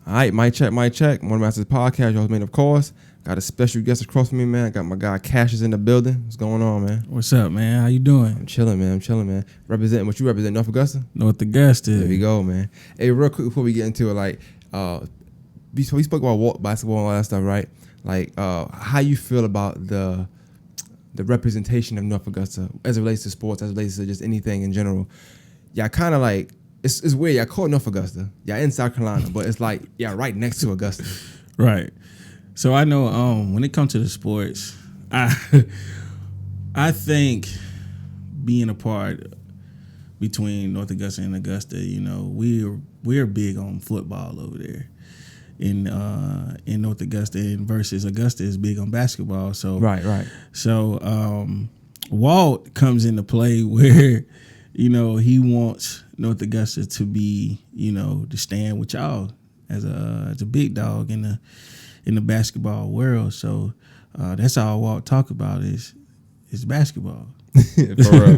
All right, mic check. Morning Masters Podcast, y'all made, of course. Got a special guest across from me, man. I got my guy Cassius in the building. What's going on, man? What's up, man? How you doing? I'm chilling, man. Representing what you represent, North Augusta? North Augusta. There we go, man. Hey, real quick before we get into it, like, we spoke about walk basketball and all that stuff, right? Like, how you feel about the representation of North Augusta as it relates to sports, as it relates to just anything in general. Y'all kind of like, it's weird. Y'all call it North Augusta. Y'all in South Carolina, but it's like, yeah, right next to Augusta. Right. So I know when it comes to the sports, I think being a part between North Augusta and Augusta, you know, we're big on football over there in North Augusta, and versus Augusta is big on basketball. So Right. So Walt comes into play where, you know, he wants North Augusta to be, you know, to stand with y'all as a big dog in the basketball world. So that's all Walt talk about is basketball. For real.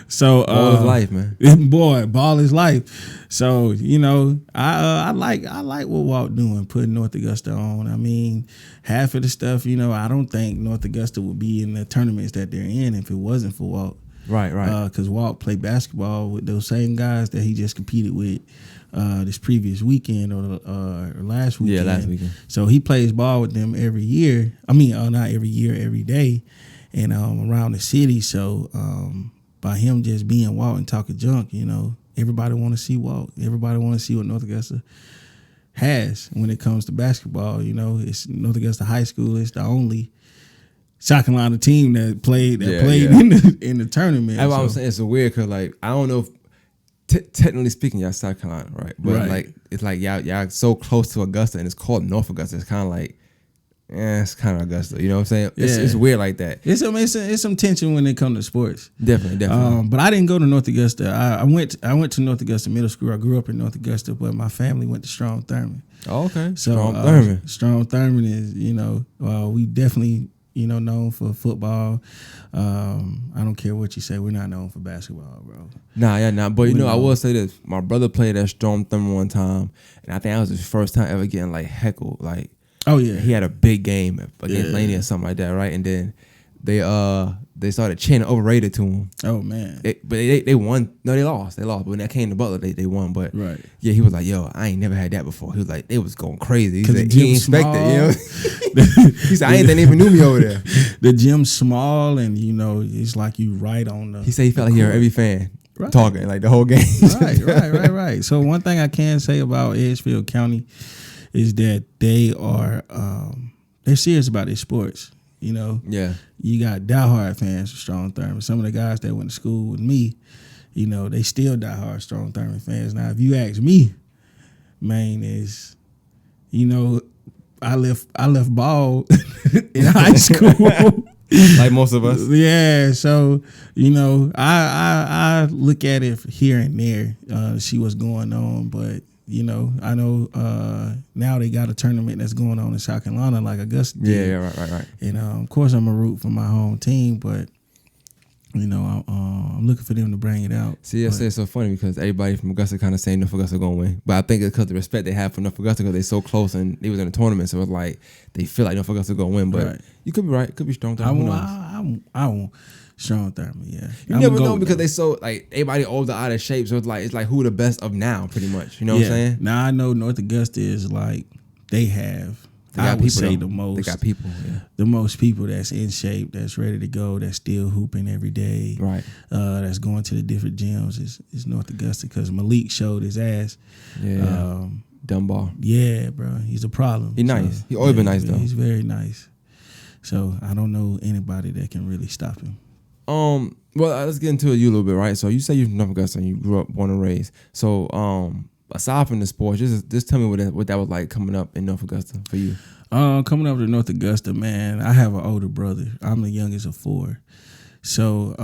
So ball is life, man. Boy, ball is life. So, you know, I like what Walt doing, putting North Augusta on. I mean, half of the stuff, you know, I don't think North Augusta would be in the tournaments that they're in if it wasn't for Walt. Right. Because Walt played basketball with those same guys that he just competed with this previous weekend or last weekend. Yeah, last weekend. So he plays ball with them every year. I mean, not every year, every day, and around the city. So by him just being Walt and talking junk, you know, everybody want to see Walt. Everybody want to see what North Augusta has when it comes to basketball. You know, it's North Augusta High School. It's the only South Carolina team that played in the tournament. That's what I'm saying. It's so weird because, like, I don't know if technically speaking, y'all South Carolina, right? But like, it's like y'all so close to Augusta, and it's called North Augusta. It's kind of like, it's kind of Augusta. You know what I'm saying? It's weird like that. It's some tension when it comes to sports. Definitely. But I didn't go to North Augusta. I went to North Augusta Middle School. I grew up in North Augusta, but my family went to Strong Thurman. Oh, okay. So Strong Thurman. Strong Thurman is, you know, we definitely, you know, known for football. I don't care what you say. We're not known for basketball, bro. Nah. But, you know, I will say this. My brother played at Storm Thurman one time, and I think that was his first time ever getting, like, heckled. Like, oh, yeah. He had a big game against Laney or something like that, right? And then they started chanting overrated to him. Oh, man. But they won. No, they lost. But when that came to Butler, they won. But, right. Yeah, he was like, yo, I ain't never had that before. He was like, it was going crazy. He said, he ain't expected, you know? He said, I ain't even knew me over there. The gym's small, and, you know, it's like you right on the... He said he felt like he heard every fan talking, like, the whole game. Right. So one thing I can say about Edgefield County is that they are they're serious about their sports. You know, you got diehard fans for Strong Thurman. Some of the guys that went to school with me, you know, they still diehard Strong Thurman fans. Now, if you ask me, man, is, you know, I left ball in high school. Like most of us. Yeah, so, you know, I look at it here and there, see what's going on, but, you know, I know now they got a tournament that's going on in South Carolina like Augusta did. Yeah, right. And, of course, I'm a root for my home team, but, you know, I'm looking for them to bring it out. See, I say it's so funny because everybody from Augusta kind of saying North Augusta going to win. But I think it's because the respect they have for North Augusta because they're so close and they was in a tournament. So it's like they feel like North Augusta going to win. But you could be right. It could be Strong Thurman. I want Strong Thurman, yeah. You never know because they so, like, everybody older, out of shape. So it's like who the best of now, pretty much. You know what I'm saying? Now I know North Augusta is like, they would say the most. They got people, the most people that's in shape, that's ready to go, that's still hooping every day. Right. That's going to the different gyms is North Augusta because Malik showed his ass. Yeah. Dunbar. Yeah, bro. He's a problem. He's nice. He always been nice, though. He's very nice. So I don't know anybody that can really stop him. Well, let's get into you a little bit, right? So you say you're from North Augusta and you grew up, born and raised. So, aside from the sports, just tell me what that was like coming up in North Augusta for you. Coming up to North Augusta, man, I have an older brother. I'm the youngest of 4. So,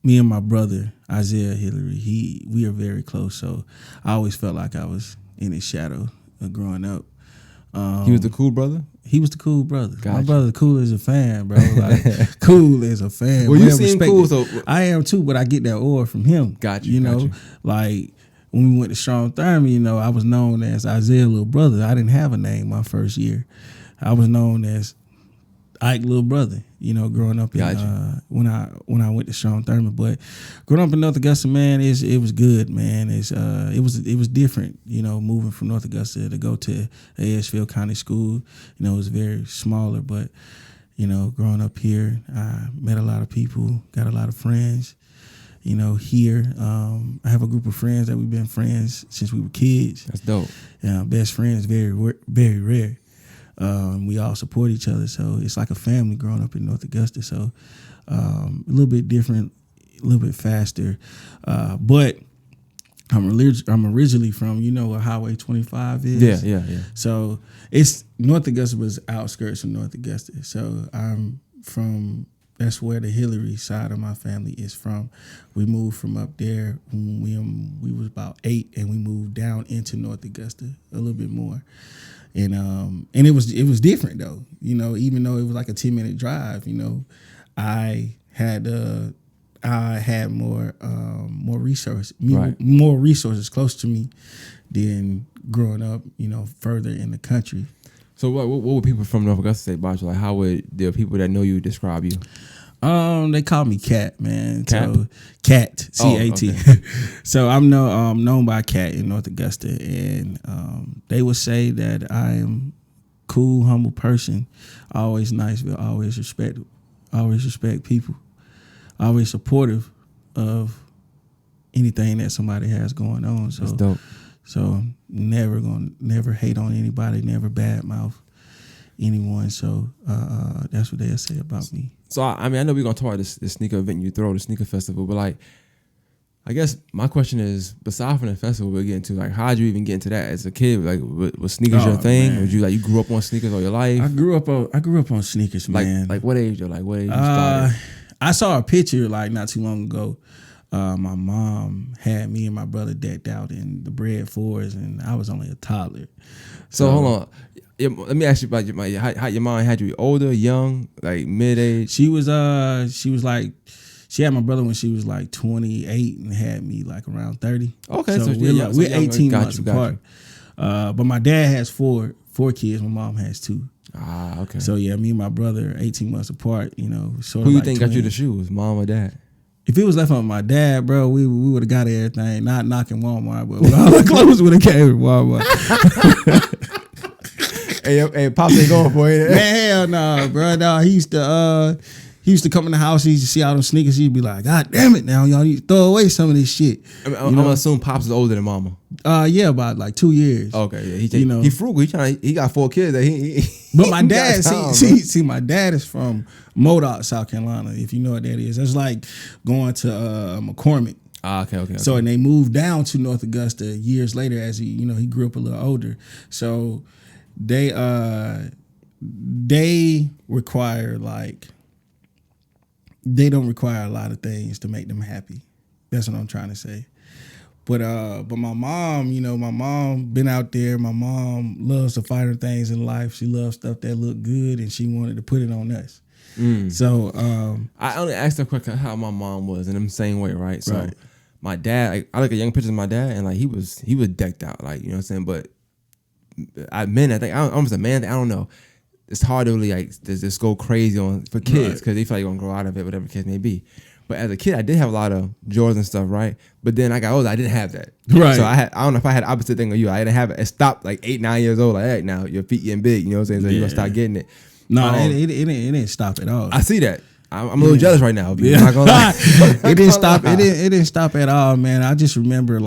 me and my brother, Isaiah Hillary, we are very close. So I always felt like I was in his shadow growing up. He was the cool brother? He was the cool brother. Gotcha. My brother cool as a fan, bro. Like, cool as a fan. Well, you seem cool, so I am too, but I get that aura from him. Gotcha. You know, like when we went to Strong Thurman, I was known as Isaiah little brother. I didn't have a name my first year. I was known as Ike little brother, growing up in, when I went to Strong Thurman. But growing up in North Augusta, man, it was good, man. It was different, moving from North Augusta to go to Edgefield County School. It was very smaller, but growing up here, I met a lot of people, got a lot of friends. Here, I have a group of friends that we've been friends since we were kids. That's dope. Best friends, very, very rare. We all support each other, so it's like a family growing up in North Augusta. So a little bit different, a little bit faster, but I'm originally from where Highway 25 is. Yeah. So it's North Augusta was outskirts of North Augusta. So I'm from. That's where the Hillary side of my family is from. We moved from up there when we was about 8, and we moved down into North Augusta a little bit more. And it was different though. Even though it was like a 10-minute drive, I had more resources, more resources close to me than growing up, further in the country. So what would people from North Augusta say about you? Like, how would the people that know you describe you? They call me Cat, man. Cat? So Cat, C-A-T. Okay. So I'm known by Cat in North Augusta, and they would say that I am cool, humble person, always nice, but always respect people, always supportive of anything that somebody has going on. So that's dope. So never hate on anybody, never badmouth anyone. So that's what they'll say about me. So I know we're gonna talk about this sneaker event you throw, the sneaker festival, but like, I guess my question is, beside from the festival we're getting to, like, how'd you even get into that as a kid? Like, was sneakers your thing? Or you grew up on sneakers all your life? I grew up on sneakers, man. Like what age? Or like what age you started? I saw a picture not too long ago. My mom had me and my brother decked out in the Bread 4s, and I was only a toddler. So hold on. Let me ask you about how your mom had you older, young, like mid-age? She had my brother when she was like 28 and had me like around 30. Okay, so we're 18 months apart. But my dad has four kids. My mom has 2. Ah, okay. So yeah, me and my brother are 18 months apart. Sort Who of you like think got you the shoes, mom or dad? If it was left on my dad, bro, we would have got everything. Not knocking Walmart, but all the clothes would have came from Walmart. Hey, Pops ain't going for it. Man, hell no, bro. No, he used to come in the house. He used to see all them sneakers. He'd be like, God damn it, now y'all need to throw away some of this shit. I'm gonna assume Pops is older than Mama. Yeah, about like 2 years. Okay, yeah. He frugal. He got 4 kids. But my dad, see, my dad is from Modoc, South Carolina. If you know what that is, that's like going to McCormick. Ah, okay. So and they moved down to North Augusta years later as he grew up a little older. So they require they don't require a lot of things to make them happy. That's what I'm trying to say. But my mom, my mom been out there. My mom loves the finer things in life. She loves stuff that look good, and she wanted to put it on us. So I only asked her quick how my mom was in the same way, right? So right. My dad, I look at young pictures of my dad, and he was decked out, you know what I'm saying. But I think almost a man. I don't know. It's hard to really just go crazy for kids because they feel like you're gonna grow out of it, whatever the case may be. But as a kid, I did have a lot of Jordans and stuff, right? But then I got older, I didn't have that. Right. So I don't know if I had the opposite thing of you. I didn't have it. It stopped 8, 9 years old. Like, hey, now your feet getting big, you know what I'm saying? So you're gonna start getting it. No, it didn't stop at all. I see that. I'm a little jealous right now. Yeah. I'm not gonna lie. It didn't stop. It didn't stop at all, man. I just remember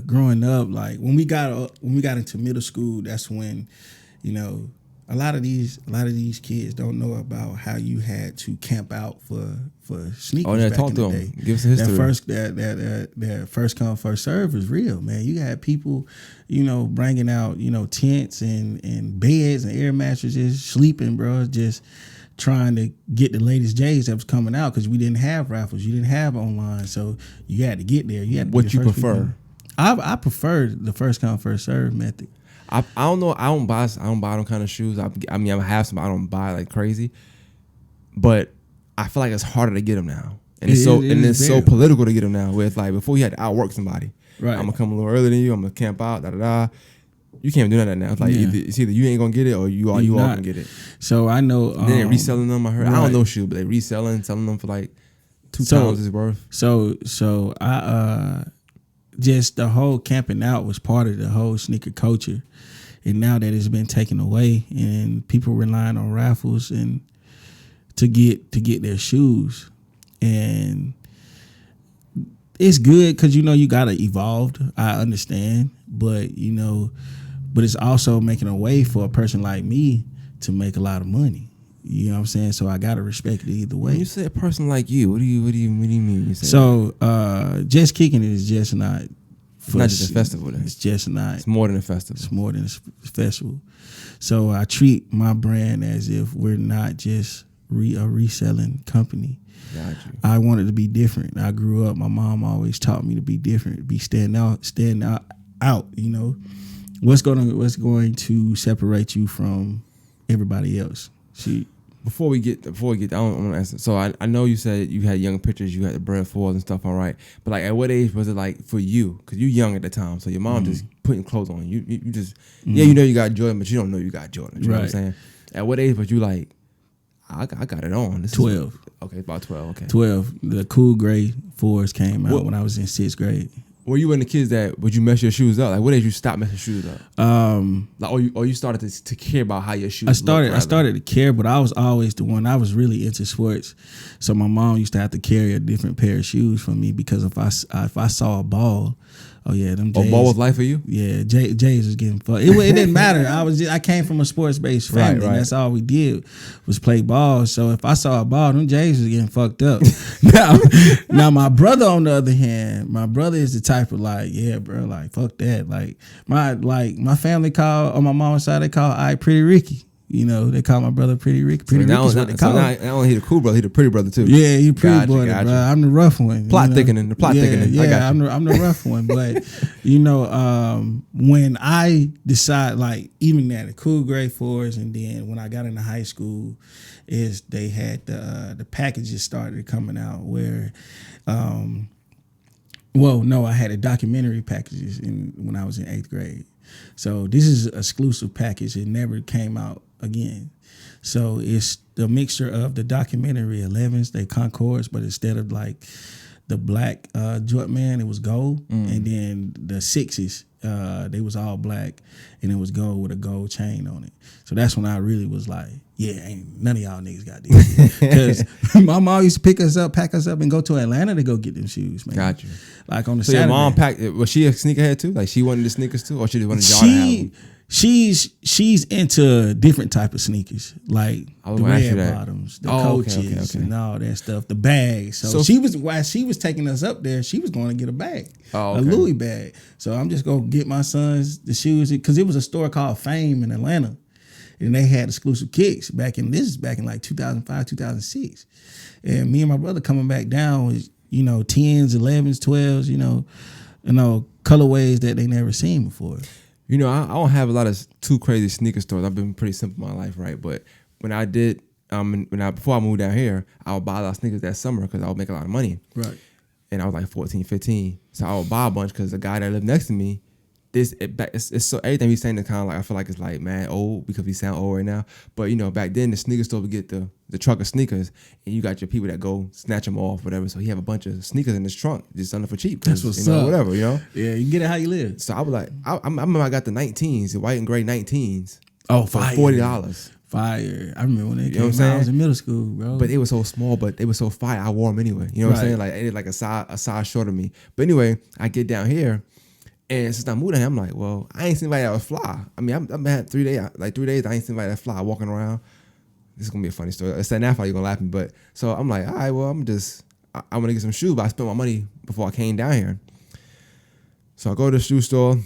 growing up, when we got into middle school. That's when, a lot of these kids don't know about how you had to camp out for sneakers. Oh, yeah, back talk in to the them. day. Give us a history. That first come first serve is real, man. You had people, bringing out tents and beds and air mattresses, sleeping, bro, just trying to get the latest J's that was coming out because we didn't have raffles, you didn't have online, so you had to get there. You had to what you prefer? I prefer the first come first serve method. I don't know. I don't buy them kind of shoes. I have some. I don't buy like crazy, but I feel like it's harder to get them now, and it's so political to get them now. With before you had to outwork somebody. Right. I'm gonna come a little earlier than you. I'm gonna camp out. Da da da. You can't do none of that now. It's like it's either you ain't gonna get it or you all can get it. So I know They reselling them. I heard. Right. I don't know shoe, but they reselling, selling them for like 2 times its worth. So I just the whole camping out was part of the whole sneaker culture, and now that it's been taken away, and people relying on raffles and to get their shoes, and it's good because you gotta evolve. I understand, but it's also making a way for a person like me to make a lot of money. You know what I'm saying? So I gotta respect it either way. When you say a person like you, what do you mean? You say so just Kickin is just not. It's not just a festival. Then. It's just not. It's more than a festival. It's more than a festival. So I treat my brand as if we're not just a reselling company. Got you. I wanted to be different. I grew up. My mom always taught me to be different, be stand out. What's going to separate you from everybody else? Before we get, I want to answer. So I know you said you had young pictures, you had the bread foils and stuff, all right. But like, at what age was it like for you? Because you young at the time, so your mom just putting clothes on you. You just you know you got Jordan, but you don't know you got Jordan. You know what I'm saying? At what age was you like, I got it on? 12. Okay, about 12. Okay, 12. The cool gray 4s came out when I was in 6th grade. Were you one of the kids that would you mess your shoes up? Like, what age you stop messing shoes up? Or you started to care about how your shoes. I started to care, but I was always the one. I was really into sports, so my mom used to have to carry a different pair of shoes for me because if I saw a ball, them Jays. Ball was life for you? Yeah, Jays was getting fucked. It didn't matter. I came from a sports based family. Right. That's all we did was play ball. So if I saw a ball, them Jays was getting fucked up. now my brother on the other hand, my brother is the type of like, yeah, bro, like fuck that. Like my family call on my mom's side, they call Pretty Ricky. They call my brother Pretty Ricky. Pretty Ricky's what they call him. Now he the cool brother, he the pretty brother too. Yeah, he pretty boy, bro. I'm the rough one. Plot thickening. Yeah, I got you. I'm the rough one. But when I decide, like even at the cool grade 4s, and then when I got into high school, is they had the packages started coming out where, I had a documentary packages when I was in 8th grade. So this is an exclusive package. It never came out again. So it's the mixture of the documentary 11s, they Concords, but instead of like the black Jumpman, it was gold. And then the 6s, they was all black, and it was gold with a gold chain on it. So that's when I really was like, yeah, ain't none of y'all niggas got these. Because my mom used to pack us up, and go to Atlanta to go get them shoes, man. Got you. Like on the Saturday. Your mom packed, was she a sneakerhead too? Like she wanted the sneakers too? Or she just wanted y'all to have them? She's into different type of sneakers, like the red bottoms, the coaches, and all that stuff, the bags. So while she was taking us up there, she was going to get a bag, a Louis bag. So I'm just going to get my sons the shoes, because it was a store called Fame in Atlanta, and they had exclusive kicks back in like 2005, 2006. And me and my brother coming back down with 10s, 11s, 12s, colorways that they never seen before. I don't have a lot of too crazy sneaker stores. I've been pretty simple in my life, right? But when I did, before I moved down here, I would buy a lot of sneakers that summer because I would make a lot of money. Right. And I was like 14, 15. So I would buy a bunch because the guy that lived next to me, it's so everything he's saying is kind of like, I feel like it's like mad old because we sound old right now. But back then the sneaker store would get the truck of sneakers, and you got your people that go snatch them off, whatever. So he have a bunch of sneakers in his trunk just selling for cheap. That's what's up. Whatever, Yeah, you can get it how you live. So I was like, I remember I got the 19s, the white and gray 19s. Oh, for $40. Fire. I remember when they came out. I was in middle school, bro. But they were so small, but they were so fire. I wore them anyway. You know what I'm saying? Like they like a size short of me. But anyway, I get down here, and since I moved down here, I'm like, well, I ain't seen anybody that was fly. I mean, I've had 3 days. Like 3 days, I ain't seen anybody that fly walking around. This is gonna be a funny story. It's now you're gonna laugh at me, but so I'm like, all right, well, I'm gonna get some shoes, but I spent my money before I came down here. So I go to the shoe store.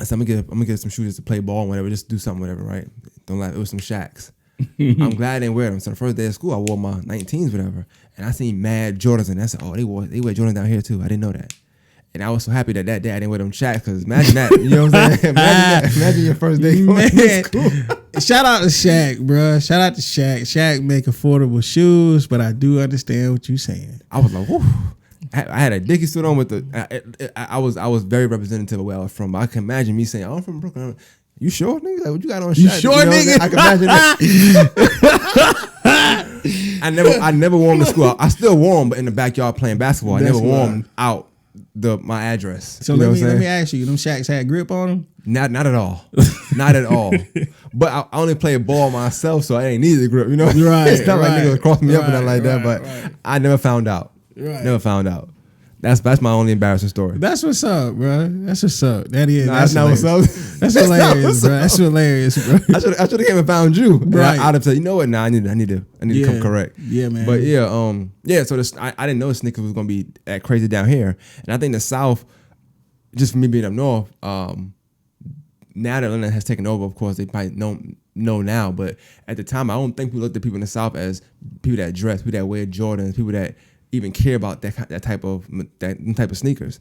I said, I'm gonna get some shoes to play ball and whatever, just do something, whatever, right? Don't laugh. It was some Shaqs. I'm glad I didn't wear them. So the first day of school, I wore my 19s, whatever, and I seen mad Jordans, and I said, oh, they wear Jordans down here too. I didn't know that. And I was so happy that day I didn't wear them Shaqs, because imagine that. You know what I'm saying? Imagine your first day going to school. Shout out to Shaq, bro. Shout out to Shaq. Shaq make affordable shoes, but I do understand what you're saying. I was like, whoo. I had a Dickie suit on with the. I was very representative of where I was from. But I can imagine me saying, "I'm from Brooklyn." You sure, nigga? Like, what you got on? You sure, nigga? I can imagine that. I never wore them to school. I still wore them, but in the backyard playing basketball. I never wore them out my address. So let me ask you, them Shaqs had grip on them? Not at all. Not at all. But I only play ball myself, so I ain't need the grip, you know? Right. It's not like niggas cross me up and nothing like that, but right. I never found out. Right. Never found out. That's my only embarrassing story. That's what's up, bro. That's what's up. That is. That's not what's up. That's hilarious, bro. That's hilarious, bro. I should have came and found you. Right. I'd have said, you know what? Nah, I need to come correct. Yeah, man. But yeah. So I didn't know sneakers was gonna be that crazy down here, and I think the South, just for me being up north, now that Atlanta has taken over, of course they probably know now. But at the time, I don't think we looked at people in the South as people that dress, people that wear Jordans, people that even care about that type of sneakers.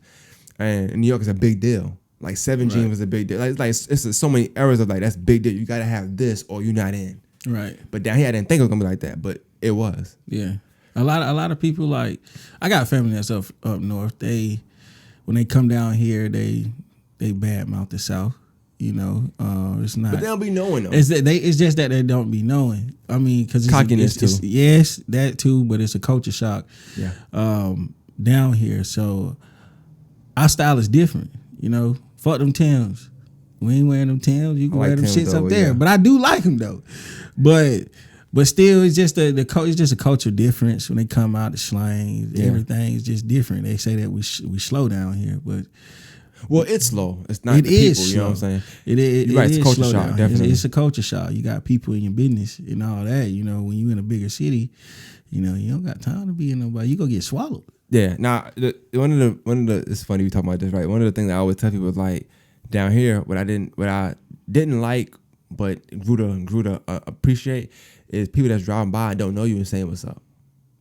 And in New York is a big deal. Like 7 jeans was a big deal. Like it's so many eras of like that's big deal. You gotta have this or you're not in. Right. But down here I didn't think it was gonna be like that, but it was. Yeah. A lot of people, like, I got family that's up north. When they come down here, they badmouth the South. You know, it's not. But they don't be knowing though. It's just that they don't be knowing. I mean, because cockiness too. Yes, that too. But it's a culture shock. Yeah. Down here, so our style is different. You know, fuck them Timbs. We ain't wearing them Timbs. You can wear them shits up there. Yeah. But I do like them though. But still, it's just it's just a culture difference when they come out. The slang, everything is just different. They say that we slow down here, but. Well, it's slow. It's not the people, you know what I'm saying? You're right, it's a culture shock, definitely. It's a culture shock. You got people in your business and all that. You know, when you in a bigger city, you know, you don't got time to be in nobody. You gonna get swallowed. Yeah. Now, one of the it's funny we talking about this, right? One of the things I always tell people is like down here, what I didn't like, but grew to appreciate is people that's driving by and don't know you and saying what's up.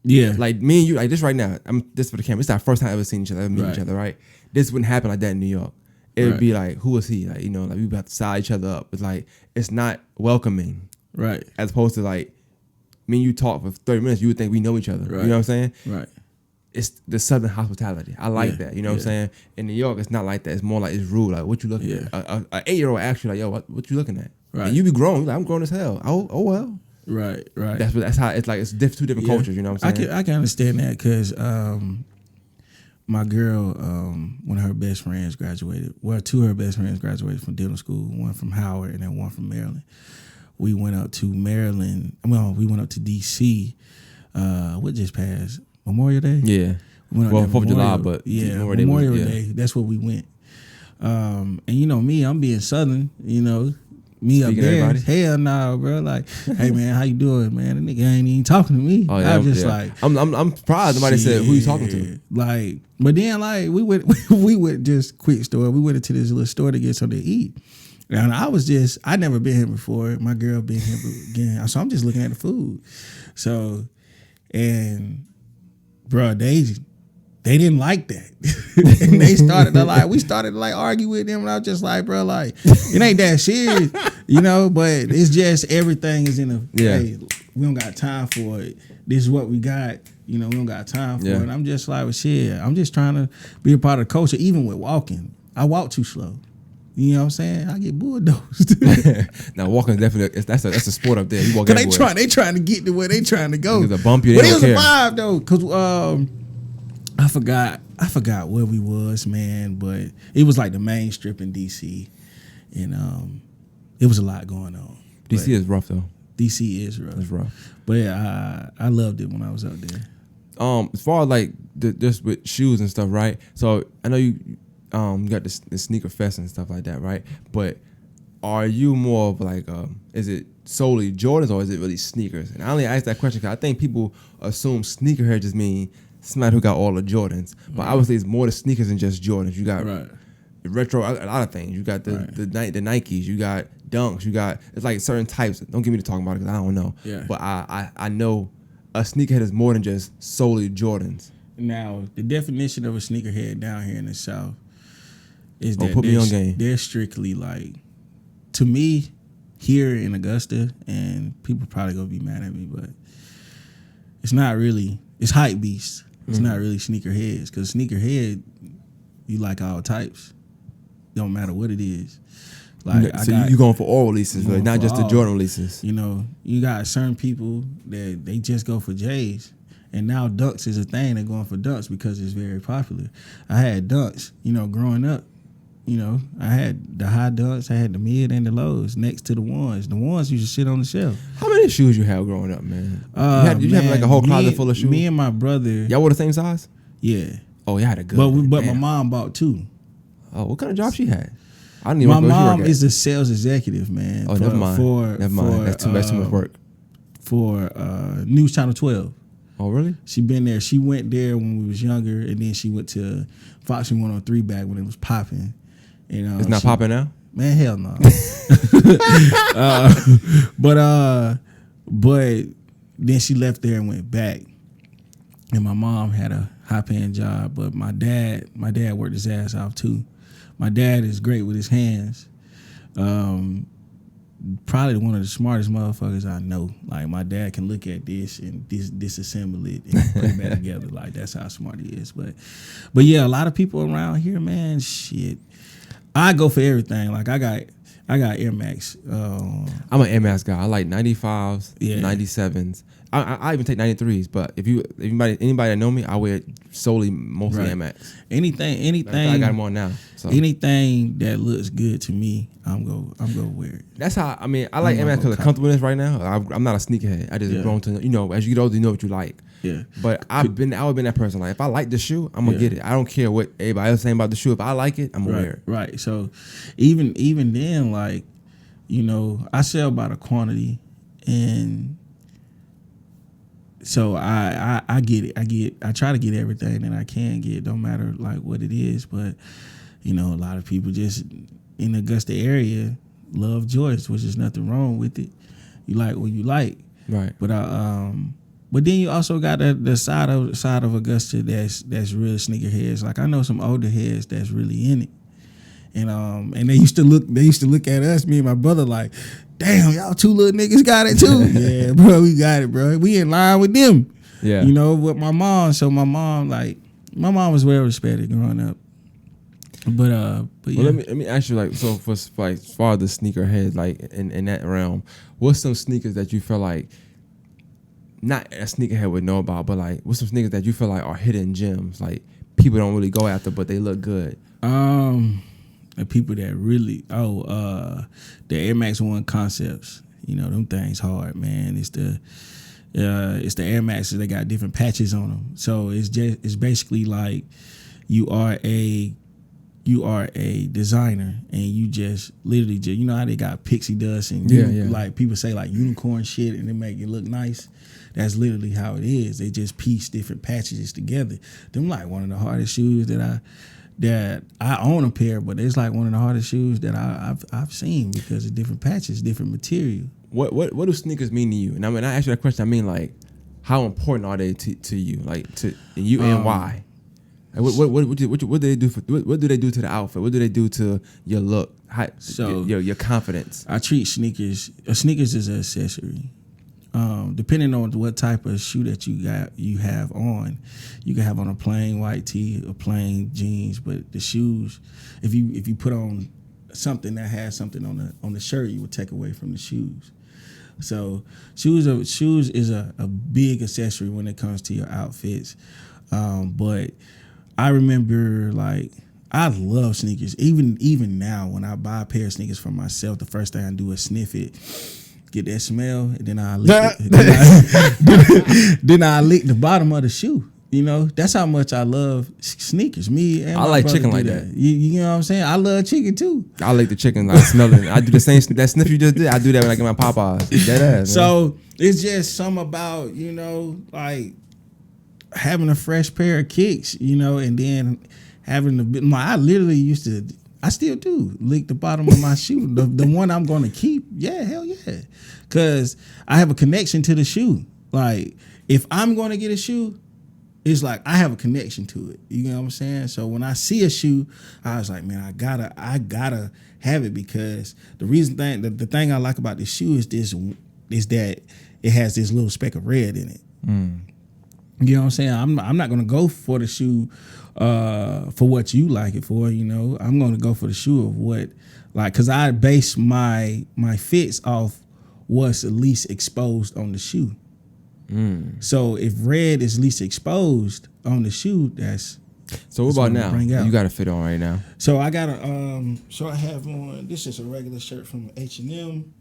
Yeah. Like me and you, like this right now, this for the camera. It's our first time ever seeing each other, ever meeting each other, right? This wouldn't happen like that in New York. It would be like, who is he? Like, you know, like we have to side each other up. It's like, it's not welcoming. Right. As opposed to like, me and you talk for 30 minutes, you would think we know each other. Right. You know what I'm saying? Right. It's the Southern hospitality. I like that. You know what I'm saying? In New York, it's not like that. It's more like it's rude. Like, what you looking at? An 8-year-old asks you, like, yo, what you looking at? Right. And you be grown. You're like, I'm grown as hell. Oh well. Right. That's how it's like. It's two different cultures. You know what I'm saying? I can understand that because my girl, one of her best friends graduated. Well, two of her best friends graduated from dental school. One from Howard and then one from Maryland. We went up to Maryland. Well, we went up to D.C. What just passed? Memorial Day. Yeah. Well, 4th of July, but Memorial Day. That's where we went. And you know me, I'm being Southern. You know. Me speaking up there, hell no, bro. Like, hey man, how you doing, man? The nigga ain't even talking to me. Oh, yeah, I was just like, I'm surprised somebody said who you talking to. Like, but then like we went just quick store. We went into this little store to get something to eat. And I never been here before. My girl been here again, so I'm just looking at the food. So, and bro, they didn't like that. And we started to like argue with them. And I was just like, bro, like, it ain't that serious, you know, but it's just everything is in hey, we don't got time for it. This is what we got. You know, we don't got time for it. And I'm just like, well, shit, I'm just trying to be a part of the culture, even with walking. I walk too slow. You know what I'm saying? I get bulldozed. Now walking definitely that's a sport up there. You walk everywhere. They trying to get to where they trying to go. It's a bump you. But it was a vibe though, because I forgot where we was, man, but it was like the main strip in DC, and it was a lot going on. DC is rough though. DC is rough. It's rough. But yeah, I loved it when I was out there. As far as like just with shoes and stuff, right? So I know you got the sneaker fest and stuff like that, right? But are you more of like is it solely Jordans or is it really sneakers? And I only ask that question because I think people assume sneakerhead just mean somebody who got all the Jordans, but obviously it's more the sneakers than just Jordans. You got retro, a lot of things. You got the Nikes, you got Dunks, it's like certain types. Don't get me to talk about it because I don't know. Yeah. But I know a sneakerhead is more than just solely Jordans. Now the definition of a sneakerhead down here in the South is that put me on game. They're strictly like, to me, here in Augusta, and people probably gonna be mad at me, but it's not really. It's hype beast. It's not really sneakerheads, because sneakerhead, you like all types. Don't matter what it is. Like, so you going for all releases, like not just the Jordan releases. You know, you got certain people that they just go for J's, and now Dunks is a thing. They're going for Dunks because it's very popular. I had Dunks, you know, growing up. You know, I had the high Dunks, I had the mid and the lows next to the ones. The ones used to sit on the shelf. How many shoes you have growing up, man? Did you have like a whole closet full of shoes? Me and my brother. Y'all were the same size? Yeah. Oh, you had a good. But my mom bought 2. Oh, what kind of job she had? I don't even know. My mom is a sales executive, man. Oh, never mind. Never mind. That's too much work. For News Channel 12. Oh, really? She been there. She went there when we was younger, and then she went to Fox 103 back when it was popping. You know, it's not popping now? Man, hell no. But then she left there and went back. And my mom had a high-paying job, but my dad worked his ass off too. My dad is great with his hands. Probably one of the smartest motherfuckers I know. Like, my dad can look at this and disassemble it and put it back together. Like, that's how smart he is. But yeah, a lot of people around here, man, shit. I go for everything. Like, I got Air Max. I'm an Air Max guy. I like 95s, 97s. I even take 93s. But if anybody that know me, I wear mostly Air Max. Anything. I got them on now. So. Anything that looks good to me, I'm gonna wear it. That's how. I mean, I like Air Max because of comfortableness right now. I'm not a sneakerhead. I just grown to, you know, as you get older, you know what you like. Yeah. But I've always been that person. Like, if I like the shoe, I'm gonna get it. I don't care what everybody else saying about the shoe. If I like it, I'm gonna wear it. Right. So even then, like, you know, I sell by the quantity, and so I get it. I try to get everything that I can get, don't matter like what it is. But, you know, a lot of people just in the Augusta area love Jordans, which is nothing wrong with it. You like what you like. Right. But then you also got the side of Augusta that's real sneakerheads. Like, I know some older heads that's really in it, and they used to look at us, me and my brother, like, damn, y'all 2 little niggas got it too. Yeah, bro, we got it, bro. We in line with them. Yeah, you know, with my mom. So my mom was well respected growing up. But yeah. Well, let me ask you, like, so for like as far as the sneakerhead, like in that realm, what's some sneakers that you feel like not a sneakerhead would know about, but like what's some sneakers that you feel like are hidden gems, like people don't really go after, but they look good? The people that really the Air Max 1 concepts, you know, them things hard, man. It's the Air Maxes. They got different patches on them, so it's basically like you are a designer, and you just literally you know how they got pixie dust and like people say like unicorn shit and they make it look nice. That's literally how it is. They just piece different patches together. Them like one of the hardest shoes that I own a pair, but it's like one of the hardest shoes that I've seen because of different patches, different material. What do sneakers mean to you? And I mean, I ask you that question. I mean, like, how important are they to you? Like, to you, and why? Like, what do they do what do they do to the outfit? What do they do to your look? Your confidence? I treat sneakers is an accessory. Depending on what type of shoe that you have on, you can have on a plain white tee or plain jeans. But the shoes, if you put on something that has something on the shirt, you would take away from the shoes. So shoes is a big accessory when it comes to your outfits. But I remember, like, I love sneakers. Even now, when I buy a pair of sneakers for myself, the first thing I do is sniff it, get that smell, and then I lick it. Then I lick the bottom of the shoe. You know, that's how much I love sneakers. Me and I like chicken like that. You know what I'm saying? I love chicken too. I like the chicken. I smell it. I do the same that sniff you just did. I do that when I get my Popeyes. That ass. So it's just something about, you know, like having a fresh pair of kicks, you know, and then having I literally used to. I still do lick the bottom of my shoe. The one I'm going to keep, yeah, hell yeah. Because I have a connection to the shoe. Like, if I'm going to get a shoe, it's like I have a connection to it. You know what I'm saying? So when I see a shoe, I was like, man, I gotta have it, because the thing I like about this shoe is that it has this little speck of red in it. You know what I'm saying? I'm not gonna go for the shoe for what you like it for. You know, I'm gonna go for the shoe of what because I base my fits off what's least exposed on the shoe. So if red is least exposed on the shoe, that's so. What about now? You got a fit on right now. So I got so I have on. This is a regular shirt from H&M.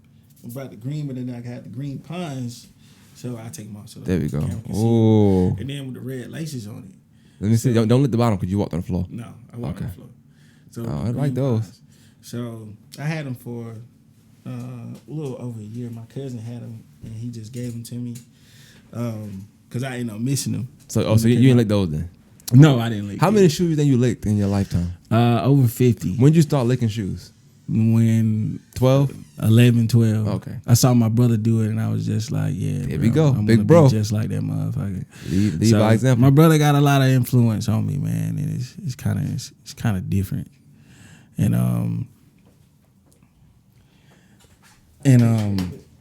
I brought the green, but then I got the green pines. So I take them off. So there we go. Oh. And then with the red laces on it. Let me see. Don't let the bottom because you walked on the floor. No, I walked on the floor. So I like those. Pines. So I had them for a little over a year. My cousin had them, and he just gave them to me. Because I ended up missing them. So you didn't lick those then? No, I didn't lick. How many shoes then you licked in your lifetime? Over 50. When did you start licking shoes? When 12? 11, 12. Okay. I saw my brother do it, and I was just like, yeah. Here we go. I'm Big bro. just like that motherfucker. Lead by example. My brother got a lot of influence on me, man, and it's kind of different. And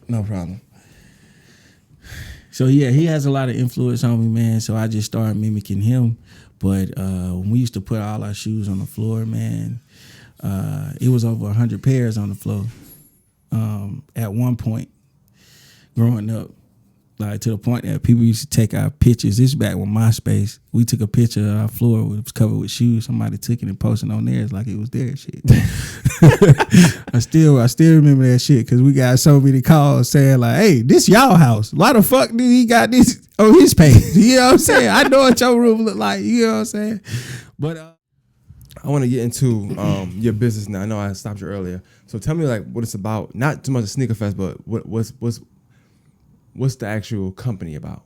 no problem. So yeah, he has a lot of influence on me, man. So I just started mimicking him. But when we used to put all our shoes on the floor, man, it was over 100 pairs on the floor at one point growing up. Like to the point that people used to take our pictures. This is back with MySpace. We took a picture of our floor. It was covered with shoes. Somebody took it and posted on theirs like it was their shit. I still remember that shit because we got so many calls saying like, "Hey, this y'all house. Why the fuck did he got this on his page?" You know what I'm saying? I know what your room look like. You know what I'm saying? But I want to get into your business now. I know I stopped you earlier. So tell me like what it's about. Not too much a sneaker fest, but what's the actual company about?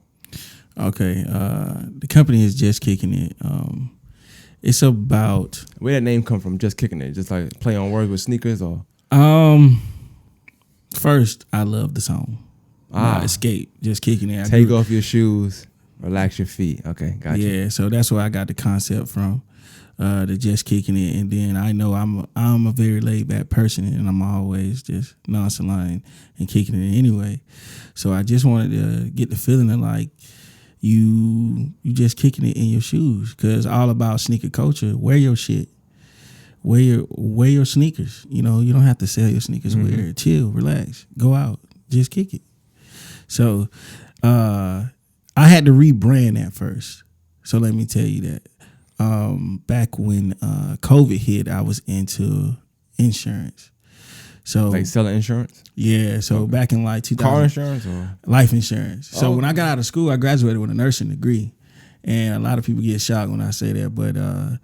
Okay, the company is Just Kickin It. It's about where that name come from. Just Kickin It, just like play on words with sneakers, or first I love the song. Escape, Just Kickin It. Take off your shoes, relax your feet. Okay, gotcha. Yeah, so that's where I got the concept from. The Just Kickin It, and then I know I'm a very laid back person, and I'm always just nonchalant and kicking it anyway. So I just wanted to get the feeling of like you just kicking it in your shoes, because all about sneaker culture. Wear your shit, wear your sneakers. You know, you don't have to sell your sneakers. Mm-hmm. Wear it, chill, relax, go out, just kick it. So I had to rebrand that first. So let me tell you that. Back when COVID hit, I was into insurance. So like selling insurance? Yeah. So back in like 2000, car insurance or life insurance. So when I got out of school, I graduated with a nursing degree, and a lot of people get shocked when I say that. But I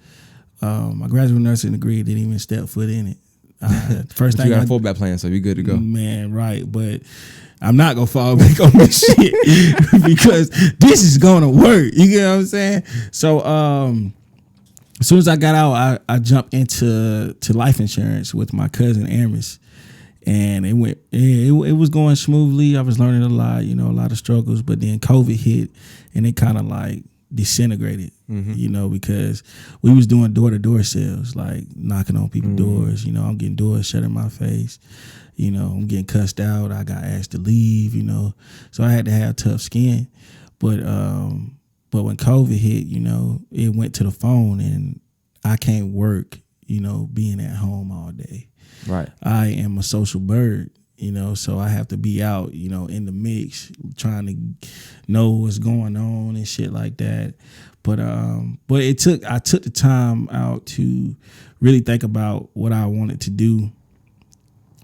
graduated with a nursing degree, didn't even step foot in it. First thing you got a fallback plan, so you're good to go. Man, right? But I'm not gonna fall back on this shit because this is gonna work. You get what I'm saying? So as soon as I got out, I jumped into life insurance with my cousin Aramis, and it was going smoothly. I was learning a lot, a lot of struggles, but then COVID hit, and it kind of like disintegrated, because we was doing door-to-door sales, like knocking on people's doors. I'm getting doors shut in my face. I'm getting cussed out. I got asked to leave. So I had to have tough skin, but when COVID hit, it went to the phone, and I can't work, being at home all day. Right. I am a social bird, so I have to be out, in the mix, trying to know what's going on and shit like that. But I took the time out to really think about what I wanted to do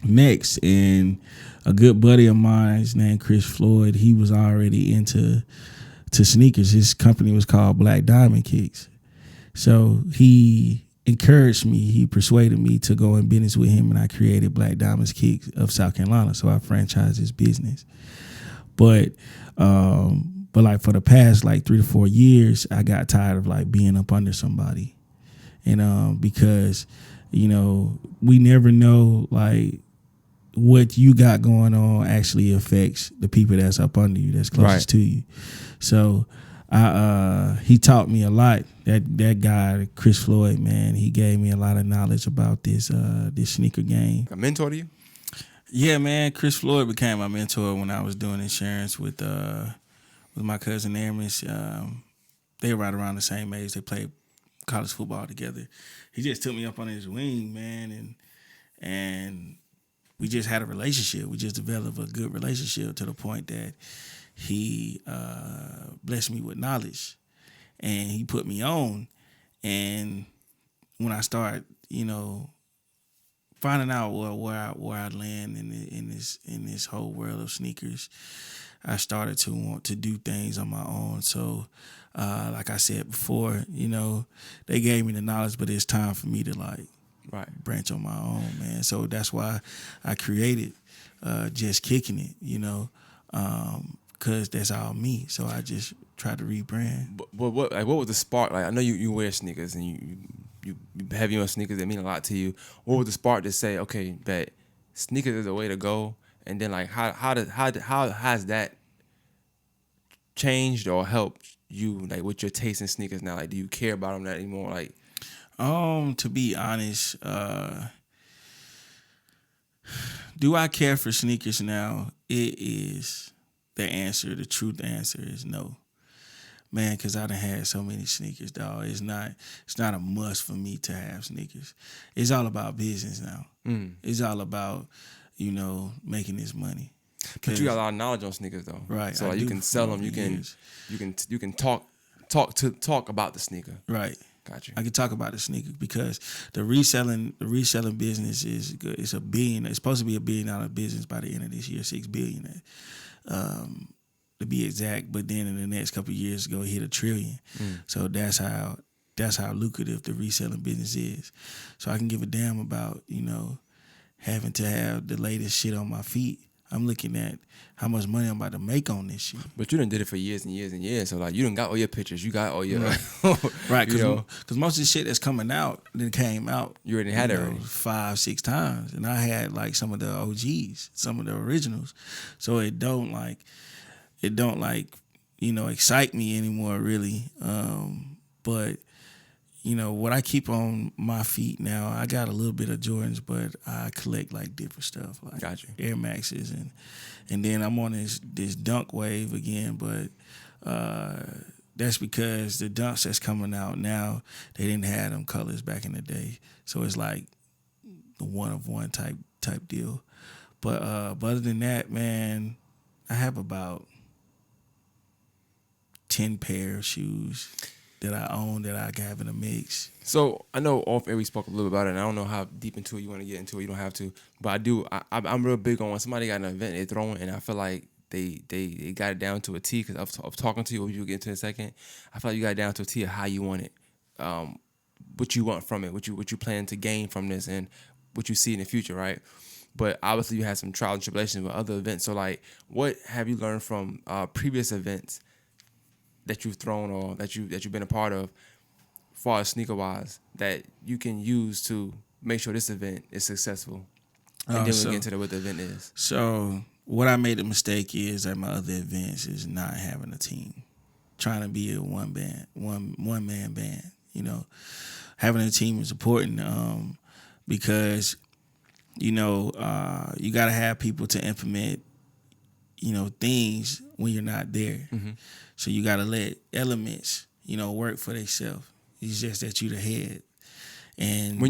next. And a good buddy of mine, his name Chris Floyd, he was already into sneakers. His company was called Black Diamond Kicks. So he encouraged me, he persuaded me to go in business with him, and I created Black Diamonds Kicks of South Carolina. So I franchised his business. But like for the past like 3 to 4 years, I got tired of like being up under somebody. And because, we never know like what you got going on actually affects the people that's up under you, that's closest to you. So he taught me a lot. That guy, Chris Floyd, man, he gave me a lot of knowledge about this sneaker game. A mentor to you? Yeah, man. Chris Floyd became my mentor when I was doing insurance with with my cousin Aramis. They were right around the same age. They played college football together. He just took me up on his wing, man, and we just had a relationship. We just developed a good relationship to the point that he blessed me with knowledge, and he put me on. And when I start, finding out where I land in this whole world of sneakers, I started to want to do things on my own. So, like I said before, they gave me the knowledge, but it's time for me to branch on my own, man. So that's why I created Just Kicking It, because that's all me. So I just tried to rebrand. But what was the spark? Like, I know you wear sneakers and you heavy on sneakers that mean a lot to you. What was the spark to say, okay, that sneakers is the way to go? And then like how has that changed or helped you like with your taste in sneakers now? Like, do you care about them that anymore? Like, to be honest, do I care for sneakers now? It is the truth answer is no. Man, because I done had so many sneakers, dog. It's not a must for me to have sneakers. It's all about business now. It's all about, making this money. But you got a lot of knowledge on sneakers though. Right. So like, you can sell them, you can talk about the sneaker. Right. Got you. I can talk about the sneaker because the reselling business is good. It's supposed to be $1 billion business by the end of this year, $6 billion. To be exact, but then in the next couple of years go hit $1 trillion. So that's how lucrative the reselling business is. So I can give a damn about, having to have the latest shit on my feet. I'm looking at how much money I'm about to make on this shit. But you done did it for years and years and years. So like, you done got all your pictures. You got all your right. Because most of the shit that's coming out that came out, you already had it 5-6 times, and I had like some of the OGs, some of the originals. So it don't excite me anymore really. But what I keep on my feet now, I got a little bit of Jordans, but I collect like different stuff, like Air Maxes, and then I'm on this dunk wave again. But that's because the dunks that's coming out now, they didn't have them colors back in the day, so it's like the one of one type deal. But other than that, man, I have about 10 pair of shoes that I own that I have in a mix. So I know off air we spoke a little about it, and I don't know how deep into it you want to get into it. You don't have to, but I do. I'm real big on when somebody got an event they're throwing, and I feel like they got it down to a T. Because of talking to you, what you'll get into in a second, I feel like you got it down to a T of how you want it, what you want from it, what you plan to gain from this, and what you see in the future, right? But obviously you had some trials and tribulations with other events. So like, what have you learned from previous events that you've thrown or that you've been a part of, as far as sneaker wise, that you can use to make sure this event is successful? And then we'll get into what the event is. So what I made a mistake is at my other events is not having a team, trying to be a one man band. Having a team is important because you got to have people to implement things when you're not there. Mm-hmm. So you got to let elements, work for themselves. It's just that you the head. And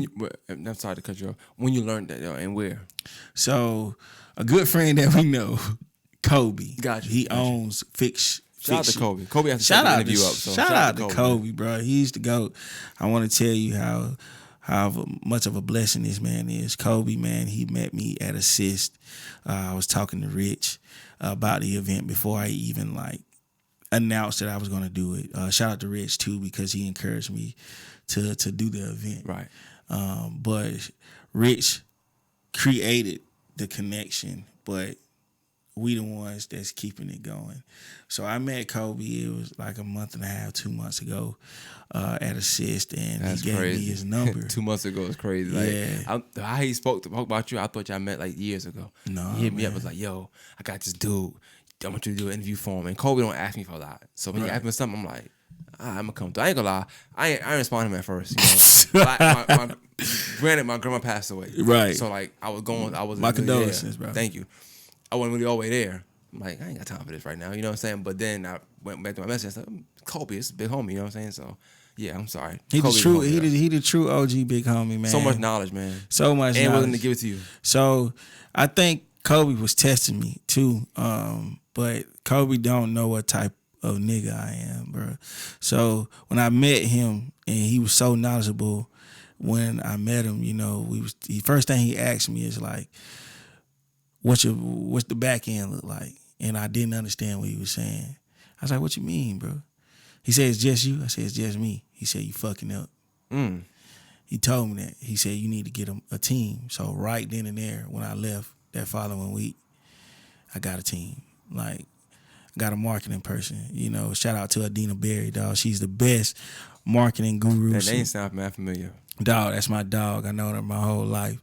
I'm sorry to cut you off. When you learned that, and where? So a good friend that we know, Kobe. Gotcha. He owns Fix. Shout out to Kobe. Kobe has to set the interview up. So shout out to Kobe, bro. He's the GOAT. I want to tell you how much of a blessing this man is. Kobe, man, he met me at Assist. I was talking to Rich about the event before I even announced that I was going to do it. Shout out to Rich too, because he encouraged me to do the event. Right. But Rich created the connection, but we the ones that's keeping it going. So I met Kobe, it was like a month and a half, 2 months ago at Assist, and that's he gave crazy. me his number. 2 months ago is crazy. Yeah. How he spoke about you, I thought y'all met years ago. No, he hit me up, was like, yo, I got this dude. I want you to do an interview for him. And Kobe don't ask me for a lot. So when you ask me something, I'm like, I'm going to come through. I ain't going to lie. I ain't respond to him at first. Granted, my grandma passed away. Right. So I was My really condolences, there. bro. Thank you. I wasn't really all the way there. I'm like, I ain't got time for this right now. You know what I'm saying? But then I went back to my message. I said, Kobe, it's a big homie. You know what I'm saying? So yeah, I'm sorry. He the true. He the true OG big homie, man. So much knowledge, man. So much and knowledge. willing to give it to you. So I think Kobe was testing me too. But Kobe don't know what type of nigga I am, bro. So when I met him, and he was so knowledgeable. When I met him, you know, the first thing he asked me is like, what's the back end look like? And I didn't understand what he was saying. I was like, what you mean, bro? He said, it's just you? I said, it's just me. He said, you fucking up. He told me that. He said, you need to get a team. So right then and there, when I left that following week, I got a team. Like, I got a marketing person. You know, shout out to Adina Berry, dog. She's the best marketing guru. That name sounds mad familiar. Dog, that's my dog. I know her my whole life.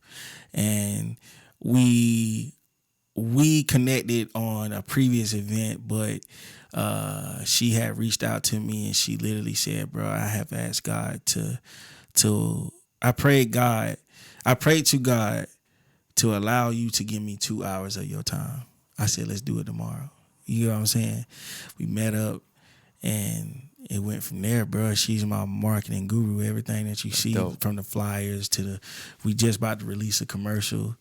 And we connected on a previous event, but she had reached out to me and she literally said, bro, I have asked God I prayed to God to allow you to give me 2 hours of your time. I said, let's do it tomorrow. You know what I'm saying? We met up and it went from there, bro. She's my marketing guru. Everything that you see, dope. From the flyers to we just about to release a commercial